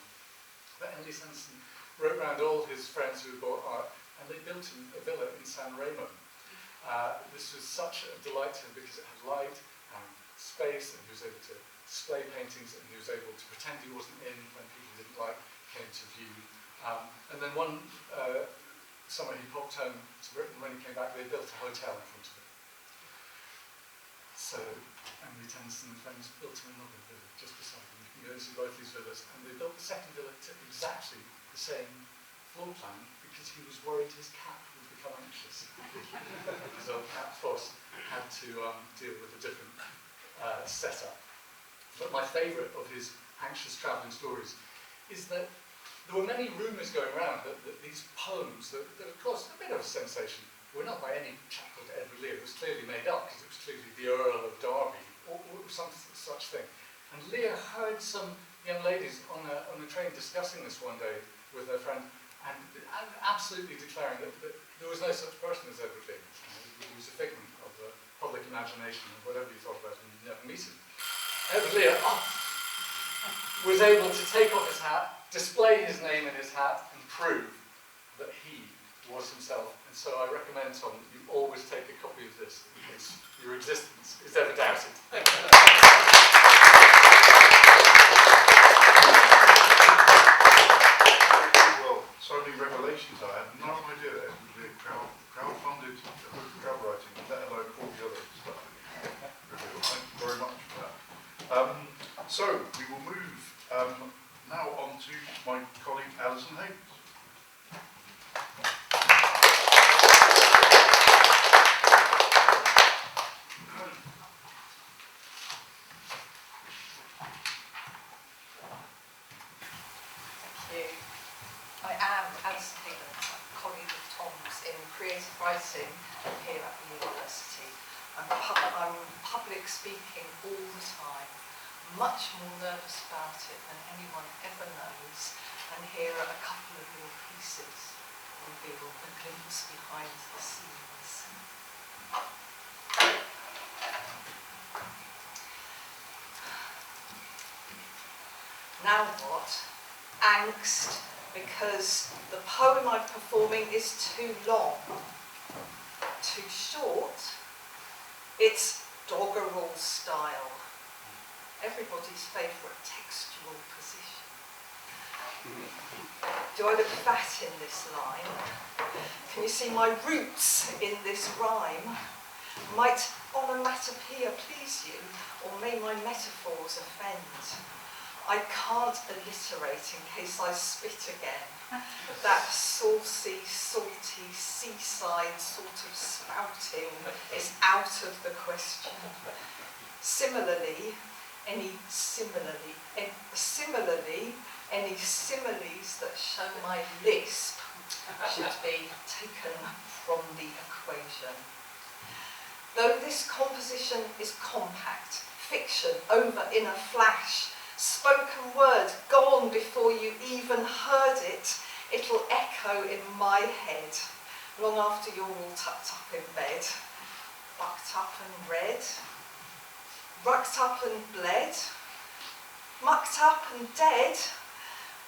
But Emily Tennyson wrote round all his friends who had bought art, and they built him a villa in San Remo. This was such a delight to him because it had light and space, and he was able to display paintings, and he was able to pretend he wasn't in when people didn't like came to view. And then one summer he popped home to Britain. When he came back, they built a hotel in front of it. So Emily Tennyson and friends built him another villa just beside him. You can go and see both these villas, and they built the second villa to exactly the same floor plan because he was worried his cat would become anxious. His old cat Foss had to deal with a different setup. But my favourite of his anxious travelling stories is that there were many rumours going around that these poems that caused a bit of a sensation were not by any chap called Edward Lear. It was clearly made up because it was clearly the Earl of Derby or some such thing. And Lear heard some young ladies on a train discussing this one day with their friend and absolutely declaring that there was no such person as Edward Lear. He was a figment of the public imagination, and whatever you thought about him, you'd never meet him. Edward Lear was able to take off his hat, display his name in his hat, and prove that he was himself. And so I recommend, Tom, that you always take a copy of this in case your existence is ever doubted. Well, so many revelations. I had no idea that it would be a crowd-funded crowd writing, let alone all the other stuff that you revealed. Thank you very much for that. So we will move now on to my colleague Alison Hayes. I am Alison Hayes, a colleague of Tom's in creative writing here at the university. I'm public speaking all the time, much more nervous about it than anyone ever knows, and here are a couple of your pieces that reveal a glimpse behind the scenes. Now what? Angst, because the poem I'm performing is too long. Too short? It's doggerel style. Everybody's favourite textual position. Do I look fat in this line? Can you see my roots in this rhyme? Might onomatopoeia please you, or may my metaphors offend? I can't alliterate in case I spit again. That saucy, salty, seaside sort of spouting is out of the question. Similarly, any similes that show my lisp should be taken from the equation. Though this composition is compact, fiction over in a flash, spoken word gone before you even heard it, it'll echo in my head, long after you're all tucked up in bed, bucked up and read, rucked up and bled, mucked up and dead.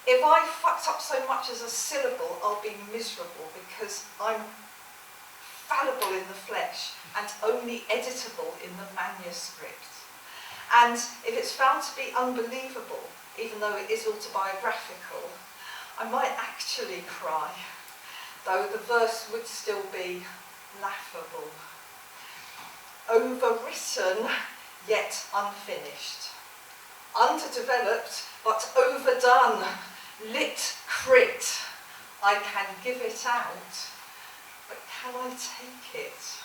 If I fucked up so much as a syllable, I'll be miserable because I'm fallible in the flesh and only editable in the manuscript. And if it's found to be unbelievable, even though it is autobiographical, I might actually cry, though the verse would still be laughable. Overwritten, yet unfinished. Underdeveloped, but overdone. Lit crit. I can give it out, but can I take it?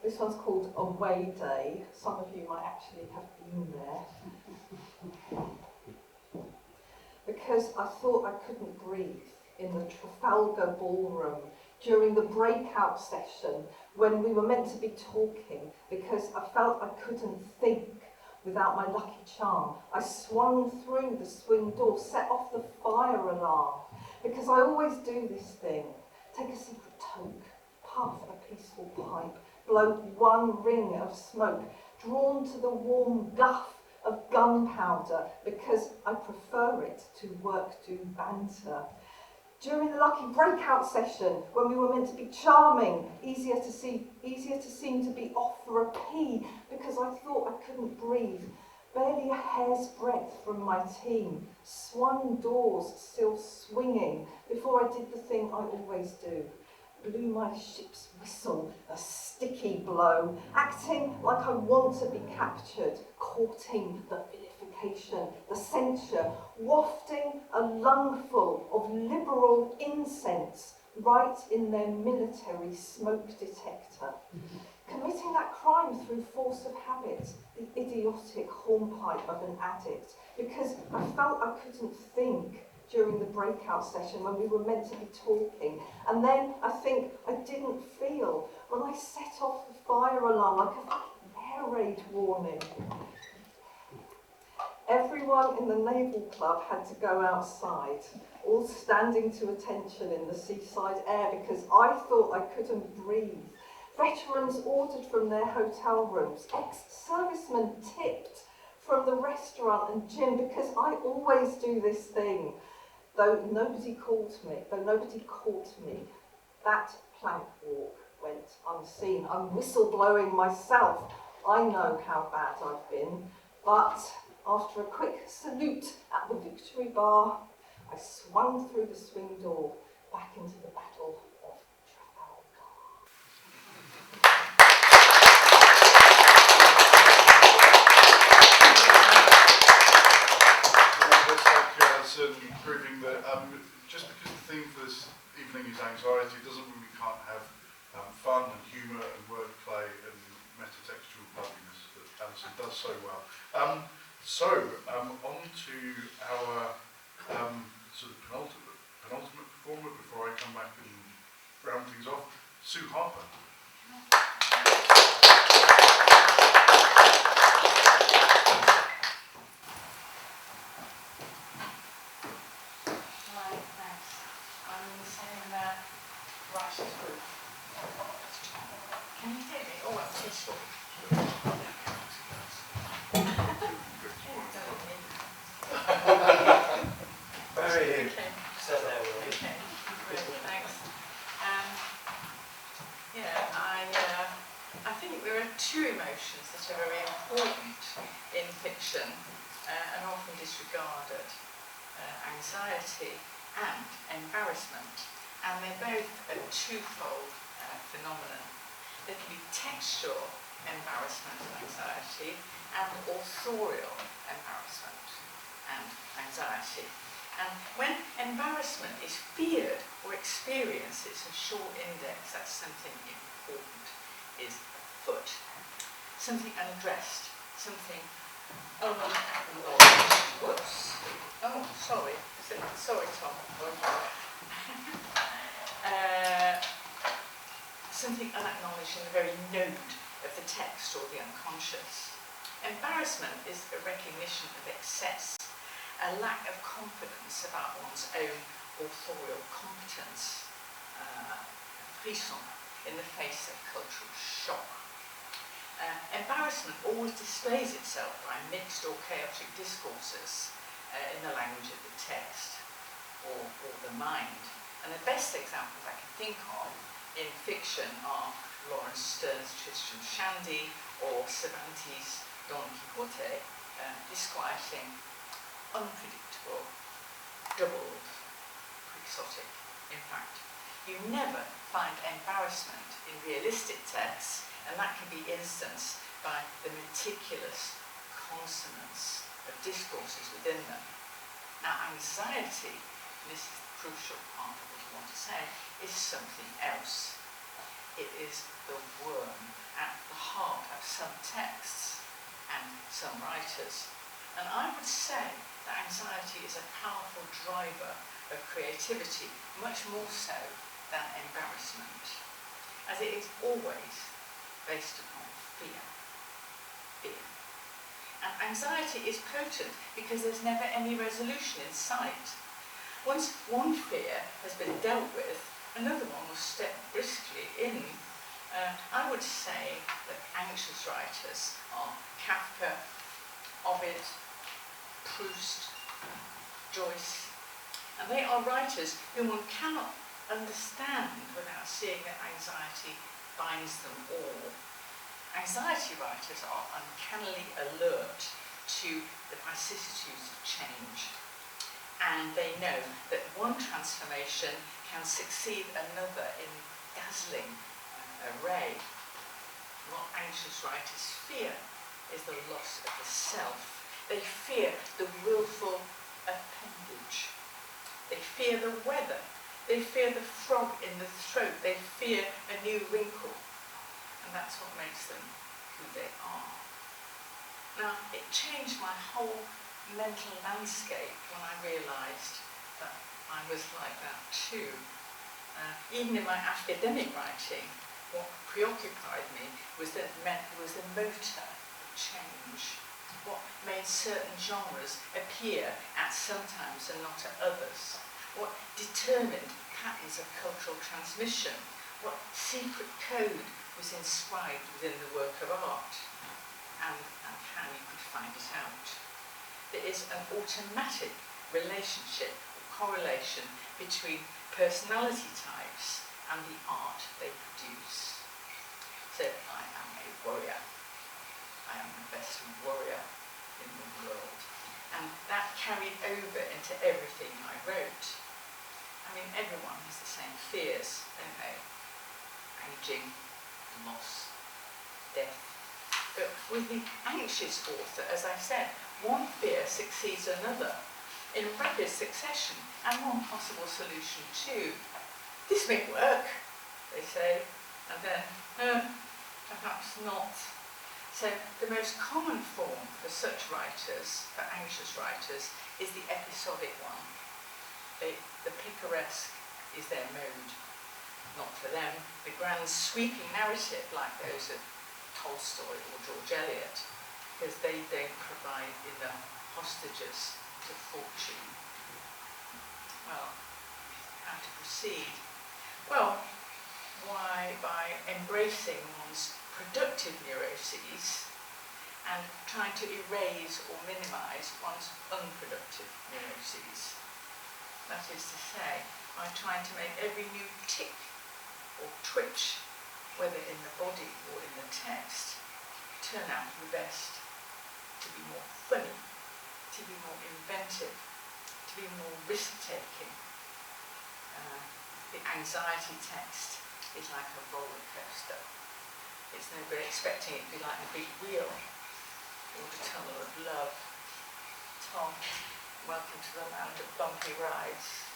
This one's called Away Day. Some of you might actually have been there. Because I thought I couldn't breathe in the Trafalgar Ballroom during the breakout session when we were meant to be talking, because I felt I couldn't think without my lucky charm. I swung through the swing door, set off the fire alarm, because I always do this thing. Take a secret toke, puff a peaceful pipe, blow one ring of smoke, drawn to the warm guff of gunpowder, because I prefer it to work to banter. During the lucky breakout session, when we were meant to be charming, easier to seem to be off for a pee, because I thought I couldn't breathe, barely a hair's breadth from my team, swung doors still swinging, before I did the thing I always do. Blew my ship's whistle, a sticky blow, acting like I want to be captured, courting the vilification, the censure, wafting a lungful of liberal incense right in their military smoke detector. Committing that crime through force of habit, the idiotic hornpipe of an addict, because I felt I couldn't think during the breakout session when we were meant to be talking. And then I think I didn't feel when I set off the fire alarm like a air raid warning. Everyone in the Naval Club had to go outside, all standing to attention in the seaside air because I thought I couldn't breathe. Veterans ordered from their hotel rooms, ex-servicemen tipped from the restaurant and Jim, because I always do this thing, though nobody caught me, that plank walk went unseen. I'm whistleblowing myself. I know how bad I've been, but after a quick salute at the Victory Bar, I swung through the swing door back into the Battle of Trafalgar. It's like certainly proving that just because the theme for this evening is anxiety doesn't mean we can't have fun and humour and wordplay and metatextual bubbliness that Alison does so well. On to our sort of penultimate performer before I come back and round things off, Sue Harper. Right, thanks. I'm in the same writers group. Can you hear me? Oh, I'm too short. Very Okay. so there we are. Okay, great, thanks. I think there are two emotions that are very important in fiction and often disregarded, anxiety and embarrassment. And they're both a twofold phenomenon. There can be textual embarrassment and anxiety and authorial embarrassment and anxiety. And when embarrassment is feared or experienced, it's a short index, that's something important, is afoot. Something unaddressed, something unacknowledged. Whoops. Oh, sorry. Sorry, Tom. Something unacknowledged in the very node of the text or the unconscious. Embarrassment is a recognition of excess, a lack of confidence about one's own authorial competence, frisson in the face of cultural shock. Embarrassment always displays itself by mixed or chaotic discourses in the language of the text or the mind. And the best examples I can think of in fiction are Lawrence Sterne's Tristram Shandy or Cervantes' Don Quixote, disquieting, unpredictable, doubled, quixotic. In fact, you never find embarrassment in realistic texts, and that can be instanced by the meticulous consonance of discourses within them. Now, anxiety, and this is the crucial part of what I want to say, is something else. It is the worm at the heart of some texts and some writers. And I would say that anxiety is a powerful driver of creativity, much more so than embarrassment, as it is always based upon fear. And anxiety is potent because there's never any resolution in sight. Once one fear has been dealt with, another one will step briskly in. I would say that anxious writers are Kafka, Ovid, Proust, Joyce, and they are writers whom one cannot understand without seeing that anxiety binds them all. Anxiety writers are uncannily alert to the vicissitudes of change, and they know that one transformation can succeed another in dazzling array. What anxious writers fear is the loss of the self. They fear the willful appendage. They fear the weather. They fear the frog in the throat. They fear a new wrinkle. And that's what makes them who they are. Now, it changed my whole mental landscape when I realised that I was like that too. Even in my academic writing, what preoccupied me was the motor of change. What made certain genres appear at some times and not at others. What determined patterns of cultural transmission. What secret code was inscribed within the work of art. and how you could find it out. There is an automatic relationship or correlation between personality types and the art they produce. So I am a warrior. I am the best warrior in the world. And that carried over into everything I wrote. I mean, everyone has the same fears, don't they? Aging, loss, death. But with the anxious author, as I said, one fear succeeds another in rapid succession, and one possible solution too. This may work, they say, and then, perhaps not. So the most common form for such writers, for anxious writers, is the episodic one. The picaresque is their mode, not for them. The grand sweeping narrative, like those of Tolstoy or George Eliot, because they don't provide enough hostages to fortune. Well, how to proceed? Well, why? By embracing one's productive neuroses and trying to erase or minimise one's unproductive neuroses. That is to say, by trying to make every new tick or twitch, whether in the body or in the text, turn out to be best, to be more funny, to be more inventive, to be more risk-taking. The anxiety text is like a roller coaster. It's no good expecting it to be like a big wheel or the tunnel of love. Tom, welcome to the land of bumpy rides.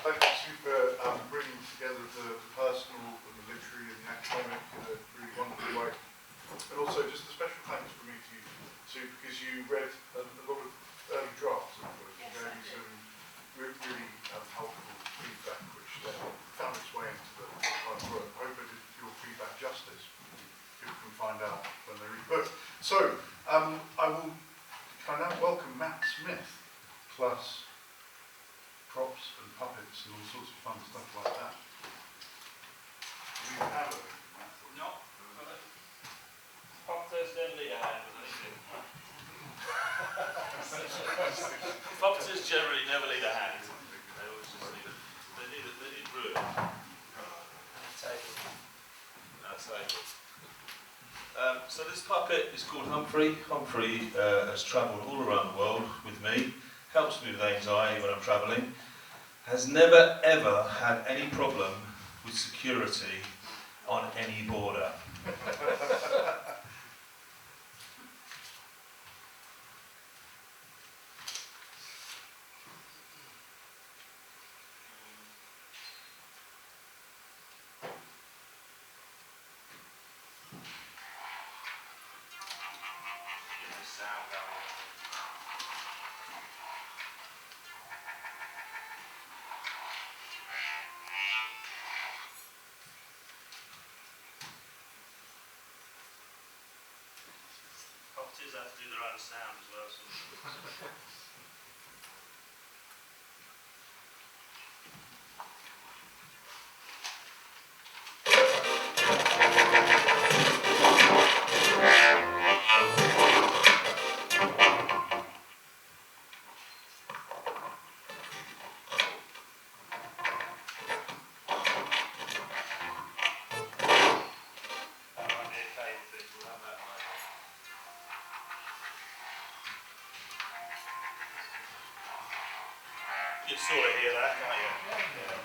Thank you, Sue, for bringing together the personal, the literary and the academic in a really wonderful way. And also just a special thanks from me to you, Sue, because you read a lot of early drafts of the book. You gave me some really helpful feedback, which then found its way into the final work. I hope I did your feedback justice. People can find out when they read the book. So, I now welcome Matt Smith, plus props and puppets and all sorts of fun stuff like that. Do you have a Matt? No. Puppeteers don't lead a hand, but they do. Puppeteers generally never lead a hand. They always just need room. So this puppet is called Humphrey. Humphrey has travelled all around the world with me, helps me with anxiety when I'm travelling, has never ever had any problem with security on any border. Puppeteers have to do their own sound as well. You can sort of hear that, can't you? Yeah.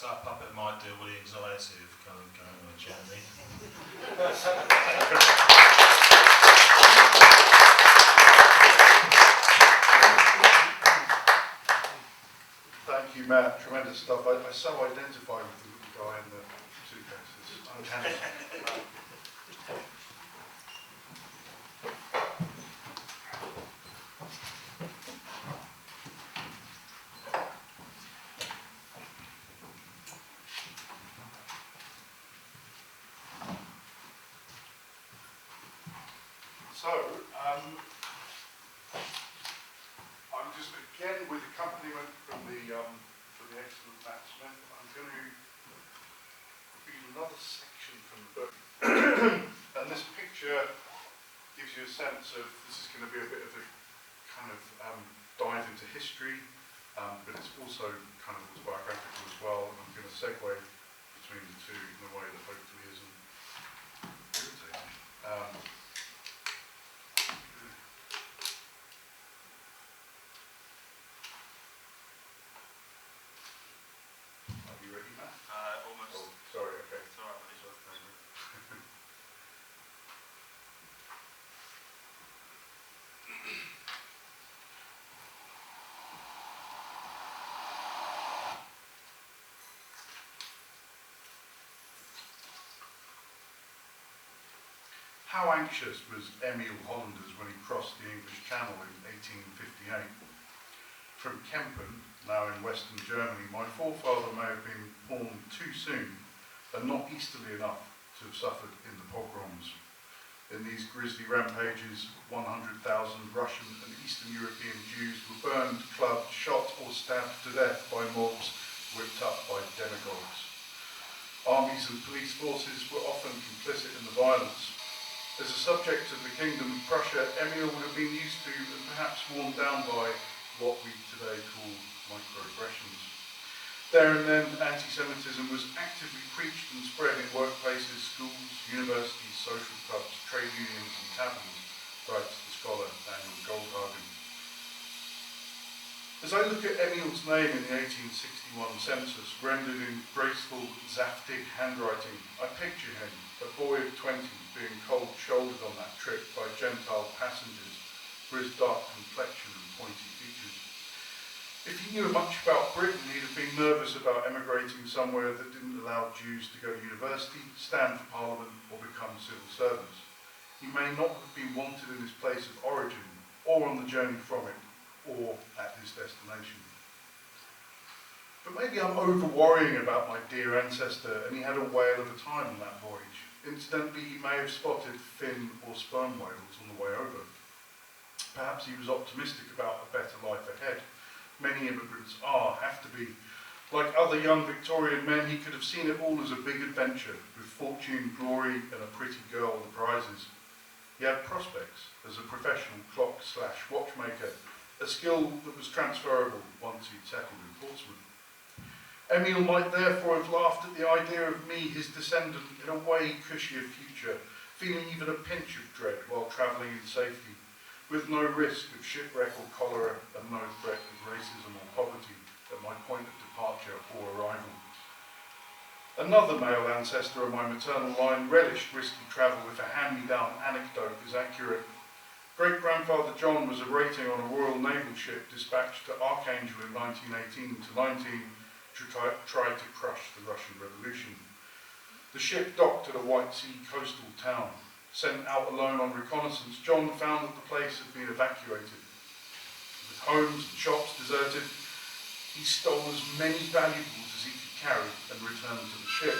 perhaps our puppet might deal with the anxiety of kind of going on a journey. Thank you, Matt. Tremendous stuff. I so identify with the little guy in the suitcase. It's uncanny. So, I'm just again with accompaniment from the excellent Matt Smith. I'm going to read another section from the book, and this picture gives you a sense of this is going to be a bit of a kind of dive into history, but it's also kind of autobiographical as well. And I'm going to segue between the two in a way that hopefully isn't irritating. Are you ready, Matt? Almost. Oh, sorry, okay. It's all right, but it's worth playing with. How anxious was Emile Hollanders when he crossed the English Channel in 1858? From Kempen, now in western Germany, my forefather may have been born too soon and not easterly enough to have suffered in the pogroms. In these grisly rampages, 100,000 Russian and Eastern European Jews were burned, clubbed, shot or stabbed to death by mobs whipped up by demagogues. Armies and police forces were often complicit in the violence. As a subject of the Kingdom of Prussia, Emile would have been used to and perhaps worn down by what we today call microaggressions. There and then, anti-Semitism was actively preached and spread in workplaces, schools, universities, social clubs, trade unions and taverns, writes the scholar Daniel Goldhagen. As I look at Emile's name in the 1861 census, rendered in graceful, zaftig handwriting, I picture him, a boy of 20, being cold-shouldered on that trip by Gentile passengers for his dark complexion and pointy features. If he knew much about Britain, he'd have been nervous about emigrating somewhere that didn't allow Jews to go to university, stand for Parliament, or become civil servants. He may not have been wanted in his place of origin, or on the journey from it, or at his destination. But maybe I'm over-worrying about my dear ancestor, and he had a whale of a time on that voyage. Incidentally, he may have spotted fin or sperm whales on the way over. Perhaps he was optimistic about a better life ahead. Many immigrants have to be. Like other young Victorian men, he could have seen it all as a big adventure, with fortune, glory, and a pretty girl the prizes. He had prospects as a professional clock/watchmaker, a skill that was transferable once he'd settled in Portsmouth. Emile might therefore have laughed at the idea of me, his descendant, in a way cushier future, feeling even a pinch of dread while travelling in safety, with no risk of shipwreck or cholera and no threat of racism or poverty at my point of departure or arrival. Another male ancestor of my maternal line relished risky travel if a hand-me-down anecdote is accurate. Great-grandfather John was a rating on a Royal Naval ship dispatched to Archangel in 1918 to 19 to try to crush the Russian Revolution. The ship docked at a White Sea coastal town. Sent out alone on reconnaissance, John found that the place had been evacuated. With homes and shops deserted, he stole as many valuables as he could carry and returned to the ship.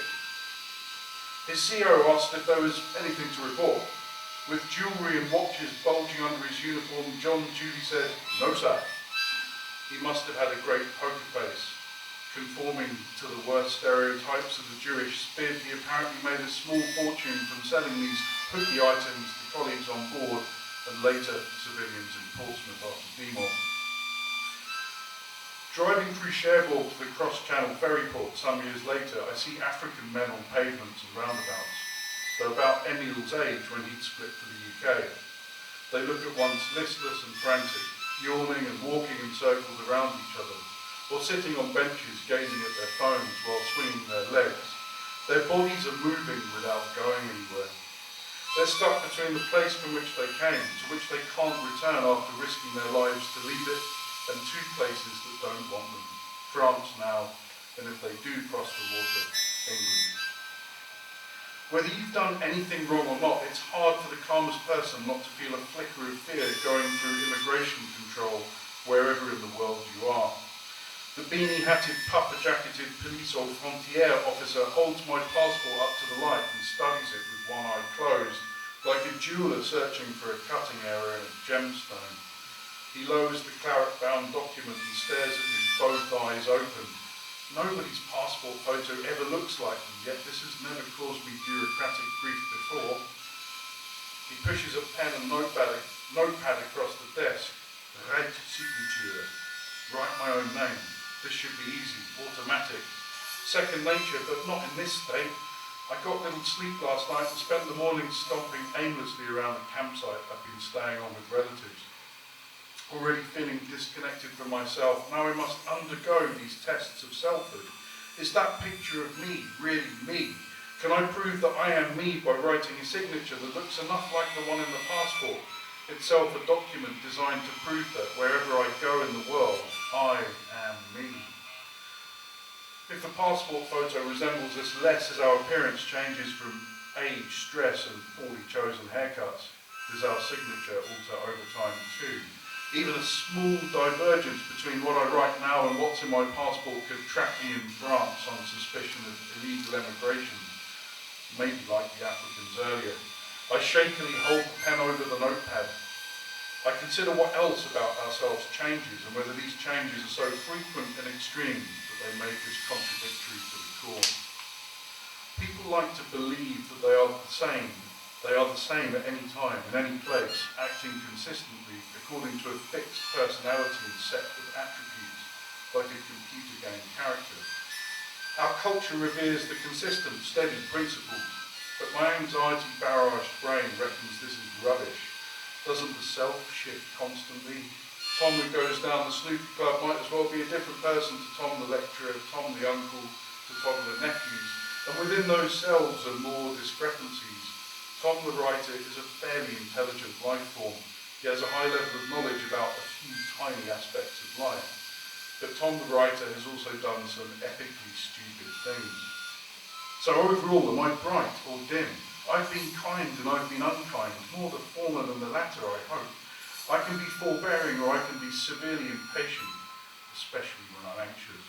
His CO asked if there was anything to report. With jewellery and watches bulging under his uniform, John duly said, "No, sir." He must have had a great poker face. Conforming to the worst stereotypes of the Jewish spid, he apparently made a small fortune from selling these hooky items to colleagues on board and later civilians in Portsmouth after demob. Driving through Cherbourg to the cross-channel ferry port some years later, I see African men on pavements and roundabouts. They're about Emile's age when he'd split for the UK. They look at once listless and frantic, yawning and walking in circles around each other, or sitting on benches gazing at their phones while swinging their legs. Their bodies are moving without going anywhere. They're stuck between the place from which they came, to which they can't return after risking their lives to leave it, and two places that don't want them. France now, and if they do cross the water, England. Whether you've done anything wrong or not, it's hard for the calmest person not to feel a flicker of fear going through immigration control wherever in the world you are. The beanie-hatted, puffer-jacketed police or frontière officer holds my passport up to the light and studies it with one eye closed, like a jeweller searching for a cutting error in a gemstone. He lowers the claret-bound document and stares at me, both eyes open. Nobody's passport photo ever looks like them, yet this has never caused me bureaucratic grief before. He pushes a pen and notepad across the desk. Write signature. Write my own name. This should be easy, automatic, second nature, but not in this state. I got little sleep last night and spent the morning stomping aimlessly around the campsite I've been staying on with relatives. Already feeling disconnected from myself, now I must undergo these tests of selfhood. Is that picture of me really me? Can I prove that I am me by writing a signature that looks enough like the one in the passport? Itself a document designed to prove that wherever I go in the world, I am me. If the passport photo resembles us less as our appearance changes from age, stress and poorly chosen haircuts, does our signature alter over time too? Even a small divergence between what I write now and what's in my passport could trap me in France on suspicion of illegal emigration, maybe like the Africans earlier. I shakily hold the pen over the notepad. I consider what else about ourselves changes and whether these changes are so frequent and extreme that they make us contradictory to the core. People like to believe that they are the same. They are the same at any time, in any place, acting consistently according to a fixed personality and set of attributes, like a computer game character. Our culture reveres the consistent, steady principles, but my anxiety-barraged brain reckons this is rubbish. Doesn't the self shift constantly? Tom who goes down the snooker club might as well be a different person to Tom the lecturer, Tom the uncle, to Tom the nephews, and within those selves are more discrepancies. Tom the writer is a fairly intelligent life form. He has a high level of knowledge about a few tiny aspects of life. But Tom the writer has also done some epically stupid things. So overall, am I bright or dim? I've been kind and I've been unkind, more the former than the latter, I hope. I can be forbearing or I can be severely impatient, especially when I'm anxious.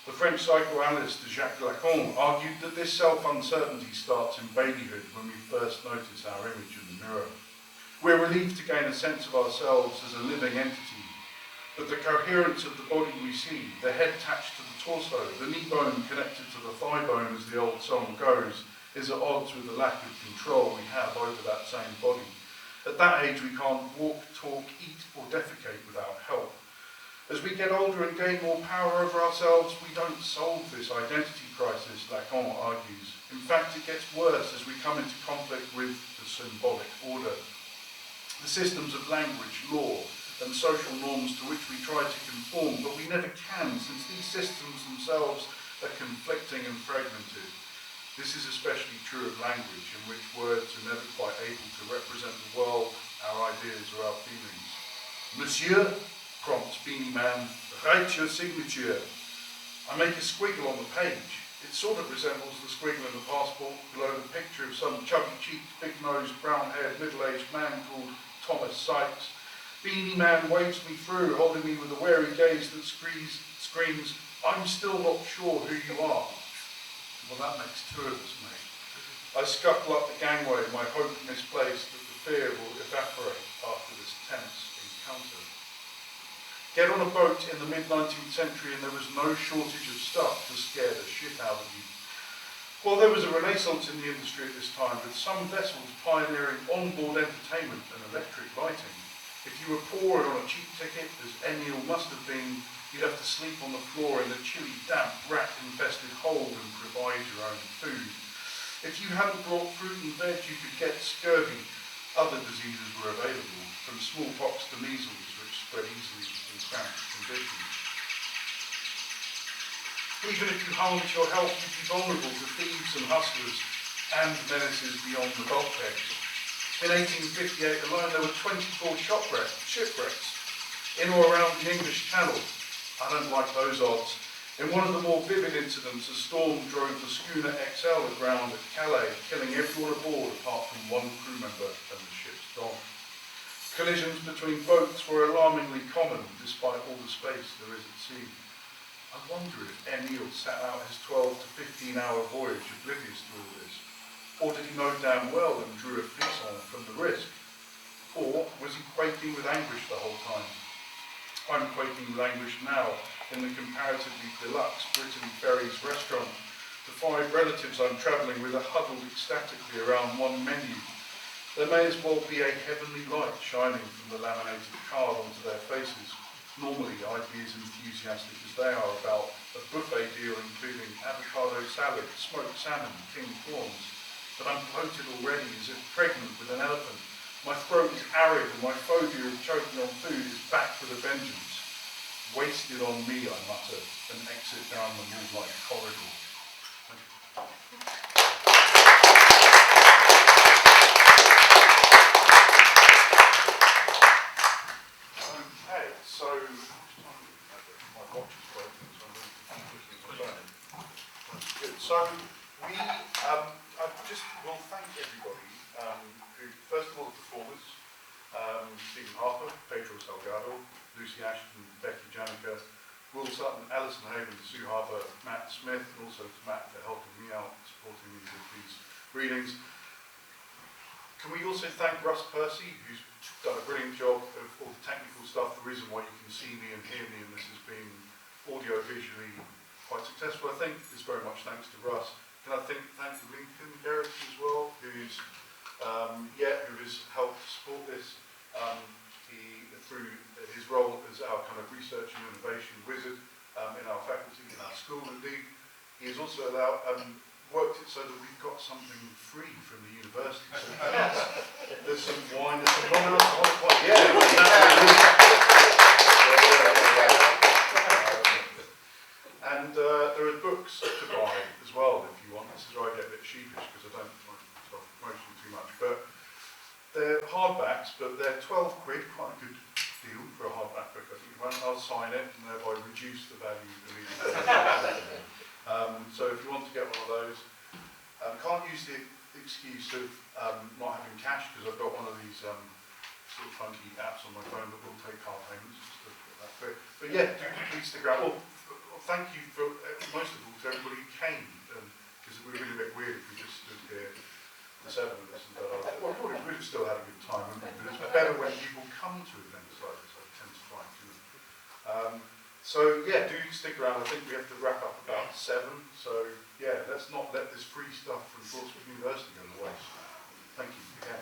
The French psychoanalyst Jacques Lacan argued that this self-uncertainty starts in babyhood when we first notice our image in the mirror. We're relieved to gain a sense of ourselves as a living entity, but the coherence of the body we see, the head attached to the torso, the knee bone connected to the thigh bone as the old song goes, is at odds with the lack of control we have over that same body. At that age we can't walk, talk, eat or defecate without help. As we get older and gain more power over ourselves, we don't solve this identity crisis, Lacan argues. In fact, it gets worse as we come into conflict with the symbolic order. The systems of language, law, and social norms to which we try to conform, but we never can, since these systems themselves are conflicting and fragmented. This is especially true of language, in which words are never quite able to represent the world, our ideas, or our feelings. Monsieur, prompts Beanie Man, write your signature. I make a squiggle on the page. It sort of resembles the squiggle in the passport below the picture of some chubby-cheeked, big-nosed, brown-haired, middle-aged man called Thomas Sykes. Beanie Man waves me through, holding me with a wary gaze that screams, I'm still not sure who you are. Well, that makes two of us, mate. I scuttle up the gangway, my hope misplaced that the fear will evaporate after this tense encounter. Get on a boat in the mid-19th century and there was no shortage of stuff to scare the shit out of you. Well, there was a renaissance in the industry at this time, with some vessels pioneering onboard entertainment and electric lighting. If you were poor and on a cheap ticket, as Emil must have been, you'd have to sleep on the floor in the chilly, damp, rat-infested hold and provide your own food. If you hadn't brought fruit and veg, you could get scurvy. Other diseases were available, from smallpox to measles, which spread easily in cramped conditions. Even if you harned your health, you'd be vulnerable to thieves and hustlers and menaces beyond the bulkheads. In 1858 alone, there were 24 shipwrecks in or around the English Channel. I don't like those odds. In one of the more vivid incidents, a storm drove the schooner XL aground at Calais, killing everyone aboard apart from one crew member and the ship's dog. Collisions between boats were alarmingly common, despite all the space there is at sea. I wonder if Emile sat out his 12 to 15-hour voyage oblivious to all this. Or did he know damn well and drew a frisson from the risk? Or was he quaking with anguish the whole time? I'm quaking with anguish now in the comparatively deluxe Britain Ferries restaurant. The 5 relatives I'm travelling with are huddled ecstatically around one menu. There may as well be a heavenly light shining from the laminated card onto their faces. Normally I'd be as enthusiastic as they are about a buffet deal including avocado salad, smoked salmon, king prawns. But I'm bloated already as if pregnant with an elephant. My throat is arid and my phobia of choking on food is back with a vengeance. Wasted on me, I mutter, and exit down the moonlight corridor. Okay, so my watch is broken, so I'm going to keep looking at my phone. Good. So I just will thank everybody who, first of all, the performers, Stephen Harper, Pedro Salgado, Lucy Ashton, Becky Janica, Will Sutton, Alison Haven, Sue Harper, Matt Smith, and also to Matt for helping me out, supporting me with these readings. Can we also thank Russ Percy, who's done a brilliant job of all the technical stuff, the reason why you can see me and hear me, and this has been audio-visually quite successful, I think, is very much thanks to Russ. Can I thank Lincoln Garrett as well, who has helped support this. Through his role as our kind of research and innovation wizard in our faculty, in our school indeed. He has also worked it so that we've got something free from the university. So there's some wine, there's some non-alcoholic wine. Yeah, and there are books to buy as well if you want. This is where I get a bit sheepish because I don't want to start promoting too much. But they're hardbacks, but they're 12 quid, quite a good deal for a hardback book. I think I'll sign it and thereby reduce the value immediately. So if you want to get one of those, can't use the excuse of not having cash because I've got one of these sort of funky apps on my phone that will take card payments. Just to put that quick. But yeah, do please stick around. Well, thank you for most of all to everybody who came, because it would have been a bit weird if we just stood here. The 7 of us, and well, we'd have still had a good time, wouldn't we? But it's better when people come to events like this, I tend to find. So yeah, do stick around. I think we have to wrap up about 7. So yeah, let's not let this free stuff from Portsmouth University go to waste. Thank you again.